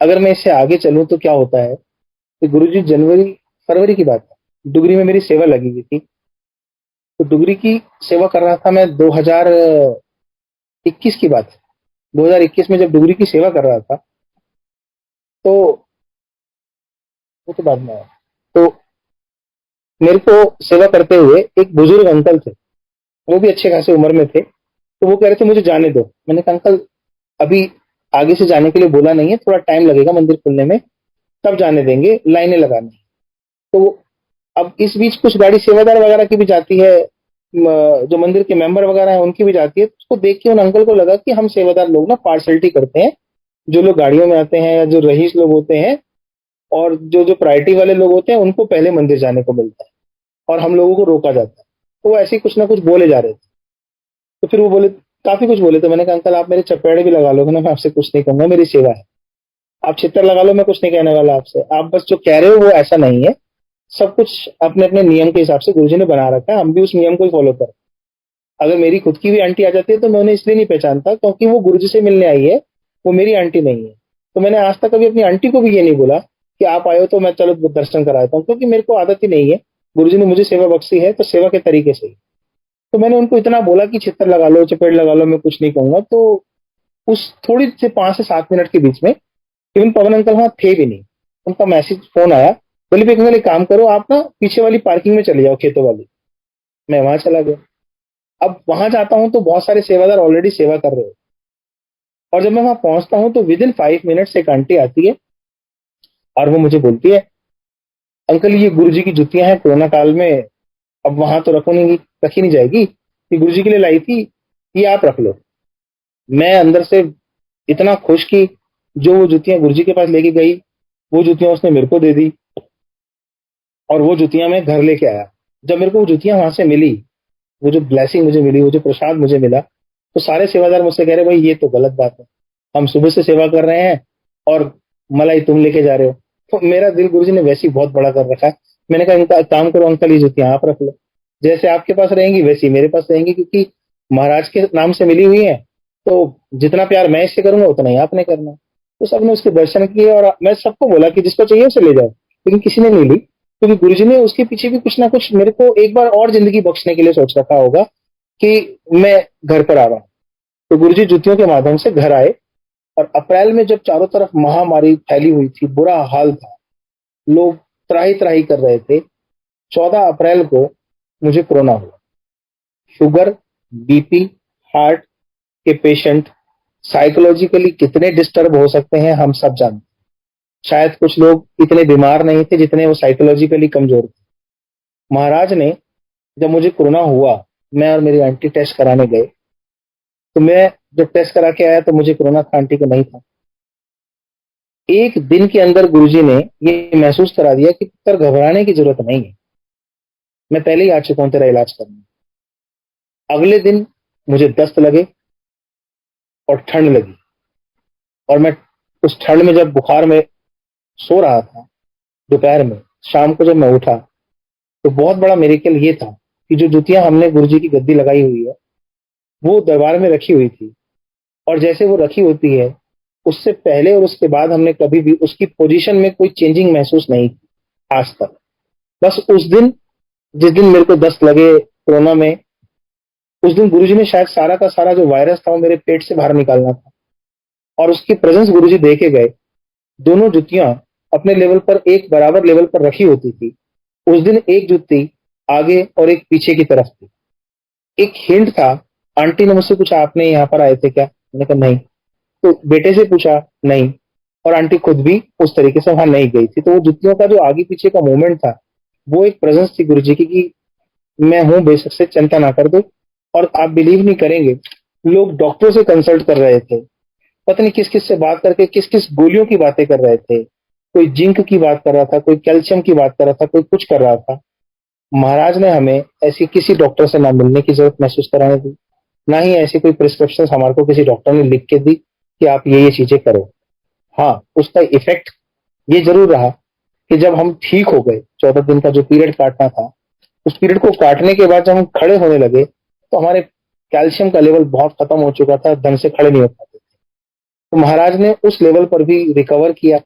अगर मैं इससे आगे चलूं तो क्या होता है कि गुरुजी, जनवरी फरवरी की बात है, डुगरी में मेरी सेवा लगी हुई थी। तो डुगरी की सेवा कर रहा था मैं, 2021 की बात है। 2021 में जब डुगरी की सेवा कर रहा था, तो वो तो बाद में आया। तो मेरे को सेवा करते हुए एक बुजुर्ग अंकल थे, वो भी अच्छे खासे उम्र में थे। तो वो कह रहे थे मुझे जाने दो। मैंने कहा अंकल अभी आगे से जाने के लिए बोला नहीं है, थोड़ा टाइम लगेगा मंदिर खुलने में, तब जाने देंगे, लाइनें लगानी। तो अब इस बीच कुछ गाड़ी सेवादार वगैरह की भी जाती है, जो मंदिर के मेंबर वगैरह हैं उनकी भी जाती है। तो उसको देख के उन अंकल को लगा कि हम सेवादार लोग ना पार्शलिटी करते हैं, जो लोग गाड़ियों में आते हैं या जो रईस लोग होते हैं और जो जो प्रायोरिटी वाले लोग होते हैं उनको पहले मंदिर जाने को मिलता है और हम लोगों को रोका जाता है। तो वो ऐसे ही कुछ ना कुछ बोले जा रहे थे। तो फिर वो बोले, काफी कुछ बोले। तो मैंने कहा अंकल आप मेरे चपेड़े भी लगा लोगे ना, मैं आपसे कुछ नहीं कहूंगा, मेरी सेवा है। आप छितर लगा लो, मैं कुछ नहीं कहने वाला आपसे। आप बस जो कह रहे हो वो ऐसा नहीं है। सब कुछ अपने अपने नियम के हिसाब से गुरुजी ने बना रखा है, हम भी उस नियम को ही फॉलो कर। अगर मेरी खुद की भी आंटी आ जाती है तो मैं उन्हें इसलिए नहीं पहचानता क्योंकि वो गुरुजी से मिलने आई है, वो मेरी आंटी नहीं है। तो मैंने आज तक कभी अपनी आंटी को भी ये नहीं बोला कि आप आए हो तो मैं चलो दर्शन कराता हूँ, क्योंकि मेरे को आदत ही नहीं है। गुरुजी ने मुझे सेवा बख्शी है तो सेवा के तरीके से ही। तो मैंने उनको इतना बोला कि छितर लगा लो, चपेट लगा लो, मैं कुछ नहीं कहूंगा। तो उस थोड़ी से 5 से 7 मिनट के बीच में इवन पवन अंकल वहां थे भी नहीं, उनका मैसेज फोन आया, बोले भी अंकल एक काम करो, आप ना पीछे वाली पार्किंग में चले जाओ, खेतों वाली। मैं वहां चला गया। अब वहां जाता हूं तो बहुत सारे सेवादार ऑलरेडी सेवा कर रहे हो, और जब मैं वहां पहुंचता हूं तो विद इन 5 मिनट्स एक आंटी आती है और वो मुझे बोलती है अंकल ये गुरु जी की जुतियां हैं, कोरोना काल में अब वहां तो रखी नहीं जाएगी, ये गुरु जी के लिए लाई थी, ये आप रख लो। मैं अंदर से इतना खुश कि जो वो जुतियां गुरु जी के पास लेके गई, वो जुतियां उसने मेरे को दे दी और वो जुतियां मैं घर लेके आया। जब मेरे को वो जुतियां वहां से मिली, वो जो ब्लेसिंग मुझे मिली, वो जो प्रसाद मुझे मिला, तो सारे सेवादार मुझसे कह रहे भाई ये तो गलत बात है, हम सुबह से सेवा कर रहे हैं और मलाई तुम लेके जा रहे हो। तो मेरा दिल गुरुजी ने वैसे ही बहुत बड़ा कर रखा है। मैंने कहा इनका काम करो अंकल, ये जुतियां आप रख लो, जैसे आपके पास रहेंगी वैसी मेरे पास रहेंगी, क्योंकि महाराज के नाम से मिली हुई है। तो जितना प्यार मैं इससे करूंगा उतना ही आपने करना है। तो सबने उसके दर्शन किए और मैं सबको बोला कि जिसको चाहिए उसे ले जाओ, लेकिन किसी ने नहीं ली, क्योंकि गुरुजी ने उसके पीछे भी कुछ ना कुछ मेरे को एक बार और जिंदगी बख्शने के लिए सोच रखा होगा कि मैं घर पर आ रहा हूं। तो गुरुजी जुतियों के माध्यम से घर आए, और अप्रैल में जब चारों तरफ महामारी फैली हुई थी, बुरा हाल था, लोग त्राही त्राही कर रहे थे, 14 अप्रैल को मुझे कोरोना हुआ। शुगर, बीपी, हार्ट के पेशेंट साइकोलॉजिकली कितने डिस्टर्ब हो सकते हैं हम सब जानते हैं। शायद कुछ लोग इतने बीमार नहीं थे जितने वो साइकोलॉजिकली कमजोर थे। महाराज ने, जब मुझे कोरोना हुआ, मैं और मेरी आंटी टेस्ट कराने गए, तो मैं जब टेस्ट करा के आया तो मुझे कोरोना था, आंटी को नहीं था। एक दिन के अंदर गुरुजी ने ये महसूस करा दिया कि पुत्र घबराने की जरूरत नहीं है, मैं पहले ही आ चुका हूं तेरा इलाज करने। अगले दिन मुझे दस्त लगे और ठंड लगी, और मैं उस ठंड में जब बुखार में सो रहा था दोपहर में, शाम को जब मैं उठा तो बहुत बड़ा मेरेकल ये था कि जो जुतियां हमने गुरुजी की गद्दी लगाई हुई है वो दरबार में रखी हुई थी, और जैसे वो रखी होती है उससे पहले और उसके बाद हमने कभी भी उसकी पोजीशन में कोई चेंजिंग महसूस नहीं की आज तक। बस उस दिन, जिस दिन मेरे को दस्त लगे कोरोना में, उस दिन गुरुजी ने शायद सारा का सारा जो वायरस था वो मेरे पेट से बाहर निकालना था, और उसकी प्रेजेंस गुरुजी देके गए। दोनों जुतियां अपने लेवल पर, एक बराबर लेवल पर रखी होती थी। उस दिन एक जुत्ती आगे और एक पीछे की तरफ थी। एक हिंट था, आंटी ने मुझसे पूछा आपने यहाँ पर आए थे क्या, मैंने कहा नहीं। तो बेटे से पूछा, नहीं। और आंटी खुद भी उस तरीके से वहां नहीं गई थी। तो वो जुतियों का जो आगे पीछे का मूवमेंट था वो एक प्रेजेंस थी गुरु जी की कि मैं हूं, बेशक से चिंता ना कर दो। और आप बिलीव नहीं करेंगे, लोग डॉक्टरों से कंसल्ट कर रहे थे, पता नहीं किस किस से बात करके किस किस गोलियों की बातें कर रहे थे। कोई जिंक की बात कर रहा था, कोई कैल्शियम की बात कर रहा था, कोई कुछ कर रहा था। महाराज ने हमें ऐसी किसी डॉक्टर से ना मिलने की जरूरत महसूस कराने दी, ना ही ऐसी कोई प्रिस्क्रिप्शन हमारे को किसी डॉक्टर ने लिख के दी कि आप ये चीजें करो। हाँ, उसका इफेक्ट ये जरूर रहा कि जब हम ठीक हो गए, 14 दिन का जो पीरियड काटना था, उस पीरियड को काटने के बाद जब हम खड़े होने लगे तो हमारे कैल्शियम का लेवल बहुत खत्म हो चुका था, ढंग से खड़े नहीं हो पाते थे। तो महाराज ने उस लेवल पर भी रिकवर किया।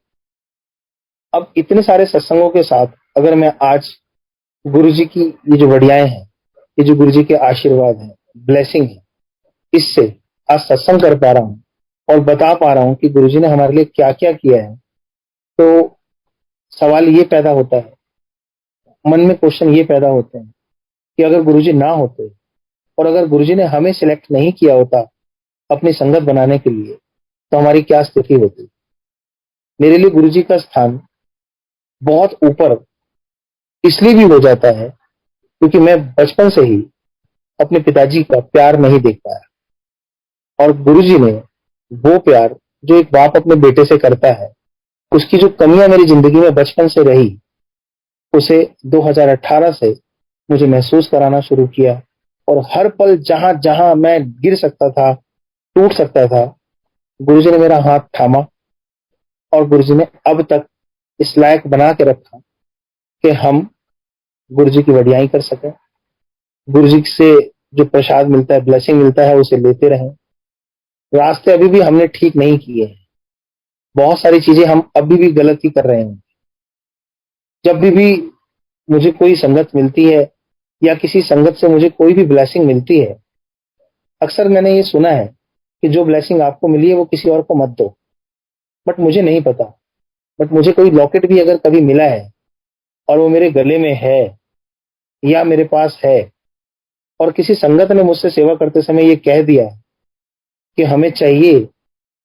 अब इतने सारे सत्संगों के साथ अगर मैं आज गुरु जी की ये जो बढ़ियाएं हैं, ये जो गुरु जी के आशीर्वाद हैं, ब्लेसिंग है, इससे आज सत्संग कर पा रहा हूँ और बता पा रहा हूँ कि गुरु जी ने हमारे लिए क्या क्या किया है, तो सवाल ये पैदा होता है, मन में क्वेश्चन ये पैदा होते हैं कि अगर गुरुजी ना होते और अगर गुरुजी ने हमें सिलेक्ट नहीं किया होता अपनी संगत बनाने के लिए, तो हमारी क्या स्थिति होती। मेरे लिए गुरुजी का स्थान बहुत ऊपर इसलिए भी हो जाता है क्योंकि मैं बचपन से ही अपने पिताजी का प्यार नहीं देख पाया, और गुरुजी ने वो प्यार जो एक बाप अपने बेटे से करता है, उसकी जो कमियां मेरी जिंदगी में बचपन से रही, उसे 2018 से मुझे महसूस कराना शुरू किया। और हर पल जहां जहां मैं गिर सकता था, टूट सकता था, गुरुजी ने मेरा हाथ थामा और गुरुजी ने अब तक इस लायक बना के रखा कि हम गुरुजी की वडियाई कर सकें, गुरुजी से जो प्रसाद मिलता है, ब्लेसिंग मिलता है, उसे लेते रहें। रास्ते अभी भी हमने ठीक नहीं किए हैं, बहुत सारी चीजें हम अभी भी गलत ही कर रहे हैं। जब भी मुझे कोई संगत मिलती है या किसी संगत से मुझे कोई भी ब्लेसिंग मिलती है, अक्सर मैंने ये सुना है कि जो ब्लेसिंग आपको मिली है वो किसी और को मत दो। बट मुझे नहीं पता, बट मुझे कोई लॉकेट भी अगर कभी मिला है और वो मेरे गले में है या मेरे पास है, और किसी संगत ने मुझसे सेवा करते समय ये कह दिया कि हमें चाहिए,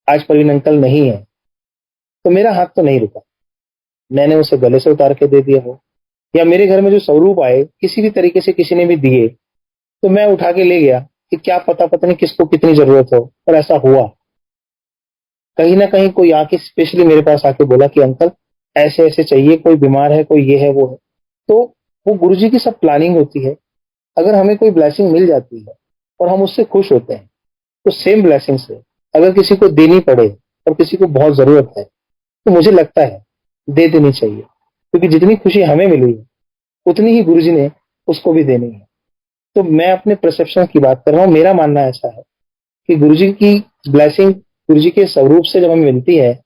आज प्रवीण अंकल नहीं है, तो मेरा हाथ तो नहीं रुका, मैंने उसे गले से उतार के दे दिया हो। या मेरे घर में जो स्वरूप आए किसी भी तरीके से किसी ने भी दिए, तो मैं उठा के ले गया कि क्या पता नहीं किसको कितनी जरूरत हो, और ऐसा हुआ। कहीं ना कहीं कोई आके स्पेशली मेरे पास आके बोला कि अंकल ऐसे ऐसे चाहिए, कोई बीमार है, कोई ये है वो है। तो वो गुरुजी की सब प्लानिंग होती है। अगर हमें कोई ब्लेसिंग मिल जाती है और हम उससे खुश होते हैं, तो सेम ब्लेसिंग से अगर किसी को देनी पड़े और किसी को बहुत जरूरत है, तो मुझे लगता है दे देनी चाहिए, क्योंकि जितनी खुशी हमें मिली है उतनी ही गुरुजी ने उसको भी देनी है। तो मैं अपने परसेप्शन की बात कर रहा हूँ, मेरा मानना ऐसा है कि गुरुजी की ब्लेसिंग गुरुजी के स्वरूप से जब हमें मिलती है,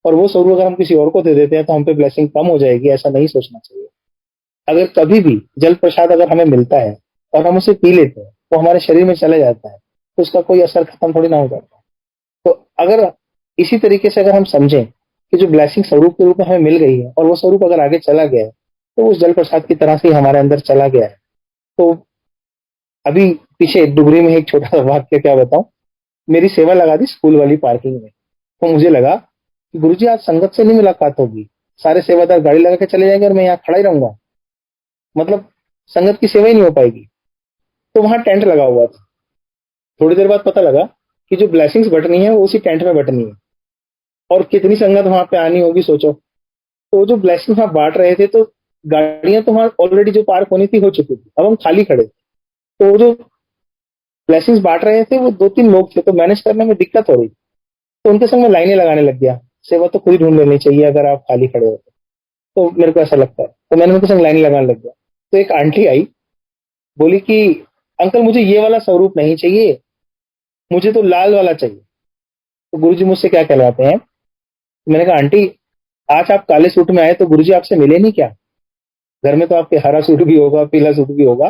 और वो स्वरूप अगर हम किसी और को दे देते हैं तो हम पे ब्लेसिंग कम हो जाएगी, ऐसा नहीं सोचना चाहिए। अगर कभी भी जल प्रसाद अगर हमें मिलता है और हम उसे पी लेते हैं, वो हमारे शरीर में चले जाता है, तो उसका कोई असर खत्म थोड़ी ना हो जाता है। तो अगर इसी तरीके से अगर हम समझें कि जो ब्लेसिंग स्वरूप के रूप में हमें मिल गई है और वो स्वरूप अगर आगे चला गया है, तो उस जल प्रसाद की तरह से ही हमारे अंदर चला गया है। तो अभी पीछे डुगरी में एक छोटा सा वाक्य क्या बताऊं, मेरी सेवा लगा दी स्कूल वाली पार्किंग में। तो मुझे लगा कि गुरुजी आज संगत से नहीं मुलाकात होगी, सारे सेवादार गाड़ी लगा के चले जाएंगे और मैं यहाँ खड़ा ही रहूंगा, मतलब संगत की सेवा ही नहीं हो पाएगी। तो वहां टेंट लगा हुआ था। थोड़ी देर बाद पता लगा कि जो ब्लेसिंग्स बटनी है वो उसी टेंट में बटनी है, और कितनी संगत वहां पे आनी होगी सोचो। तो जो ब्लेसिंग्स वहां बांट रहे थे, तो गाड़ियां तो वहां ऑलरेडी जो पार्क होनी थी हो चुकी थी, अब हम खाली खड़े थे। तो वो जो ब्लेसिंग्स बांट रहे थे वो 2-3 लोग थे, तो मैनेज करने में दिक्कत हो रही थी। तो उनके संग में लाइनें लगाने लग गया, सेवा तो खुद ही ढूंढ लेनी चाहिए अगर आप खाली खड़े हो। तो मेरे को ऐसा लगता है, तो मैंने उनके संग लाइनें लगाने लग गया। तो एक आंटी आई, बोली कि अंकल मुझे ये वाला स्वरूप नहीं चाहिए, मुझे तो लाल वाला चाहिए। तो गुरुजी मुझसे क्या कहलाते हैं। तो मैंने कहा आंटी, आज आप काले सूट में आए तो गुरुजी आपसे मिले नहीं क्या? घर में तो आपके हरा सूट भी होगा, पीला सूट भी होगा।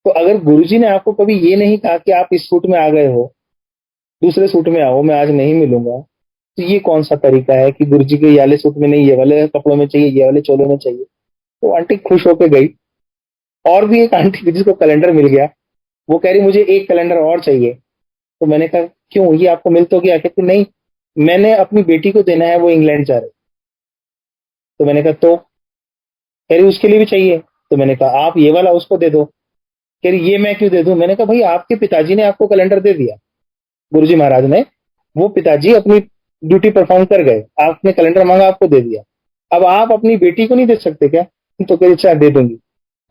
तो अगर गुरुजी ने आपको कभी ये नहीं कहा कि आप इस सूट में आ गए हो, दूसरे सूट में आओ, मैं आज नहीं मिलूंगा, तो ये कौन सा तरीका है कि गुरुजी के ये वाले सूट में नहीं, ये वाले कपड़ों में चाहिए, ये वाले चोले में चाहिए। तो आंटी खुश होकर गई। और भी एक आंटी थी जिसको कैलेंडर मिल गया, वो कह रही मुझे एक कैलेंडर और चाहिए। तो मैंने कहा क्यों, ये आपको मिल तो गया? कहती नहीं, मैंने अपनी बेटी को देना है, वो इंग्लैंड जा रही। तो मैंने कहा तो, कह रही उसके लिए भी चाहिए। तो मैंने कहा आप ये वाला उसको दे दो। कह रही ये मैं क्यों दे दूं? मैंने कहा भाई आपके पिताजी ने आपको कैलेंडर दे दिया, गुरुजी महाराज ने, वो पिताजी अपनी ड्यूटी परफॉर्म कर गए, आपने कैलेंडर मांगा, आपको दे दिया, अब आप अपनी बेटी को नहीं दे सकते क्या? तो कह रही अच्छा दे दूंगी।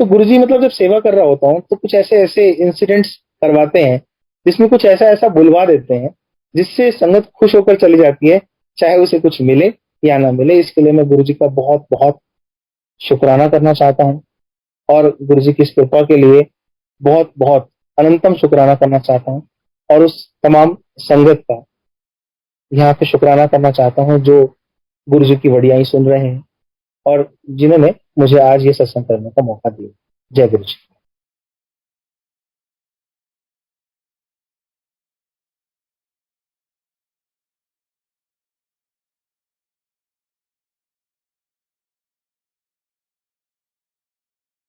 तो गुरुजी मतलब जब सेवा कर रहा होता हूँ तो कुछ ऐसे ऐसे इंसिडेंट्स करवाते हैं जिसमें कुछ ऐसा ऐसा बुलवा देते हैं जिससे संगत खुश होकर चली जाती है, चाहे उसे कुछ मिले या ना मिले। इसके लिए मैं गुरुजी का बहुत बहुत शुक्राना करना चाहता हूँ, और गुरुजी की इस कृपा के लिए बहुत बहुत अनंतम शुक्राना करना चाहता हूँ। और उस तमाम संगत का यहाँ पे शुक्राना करना चाहता हूँ जो गुरुजी की वडियाई सुन रहे हैं और जिन्होंने मुझे आज ये सत्संग करने का मौका दिया। जय गुरु जी।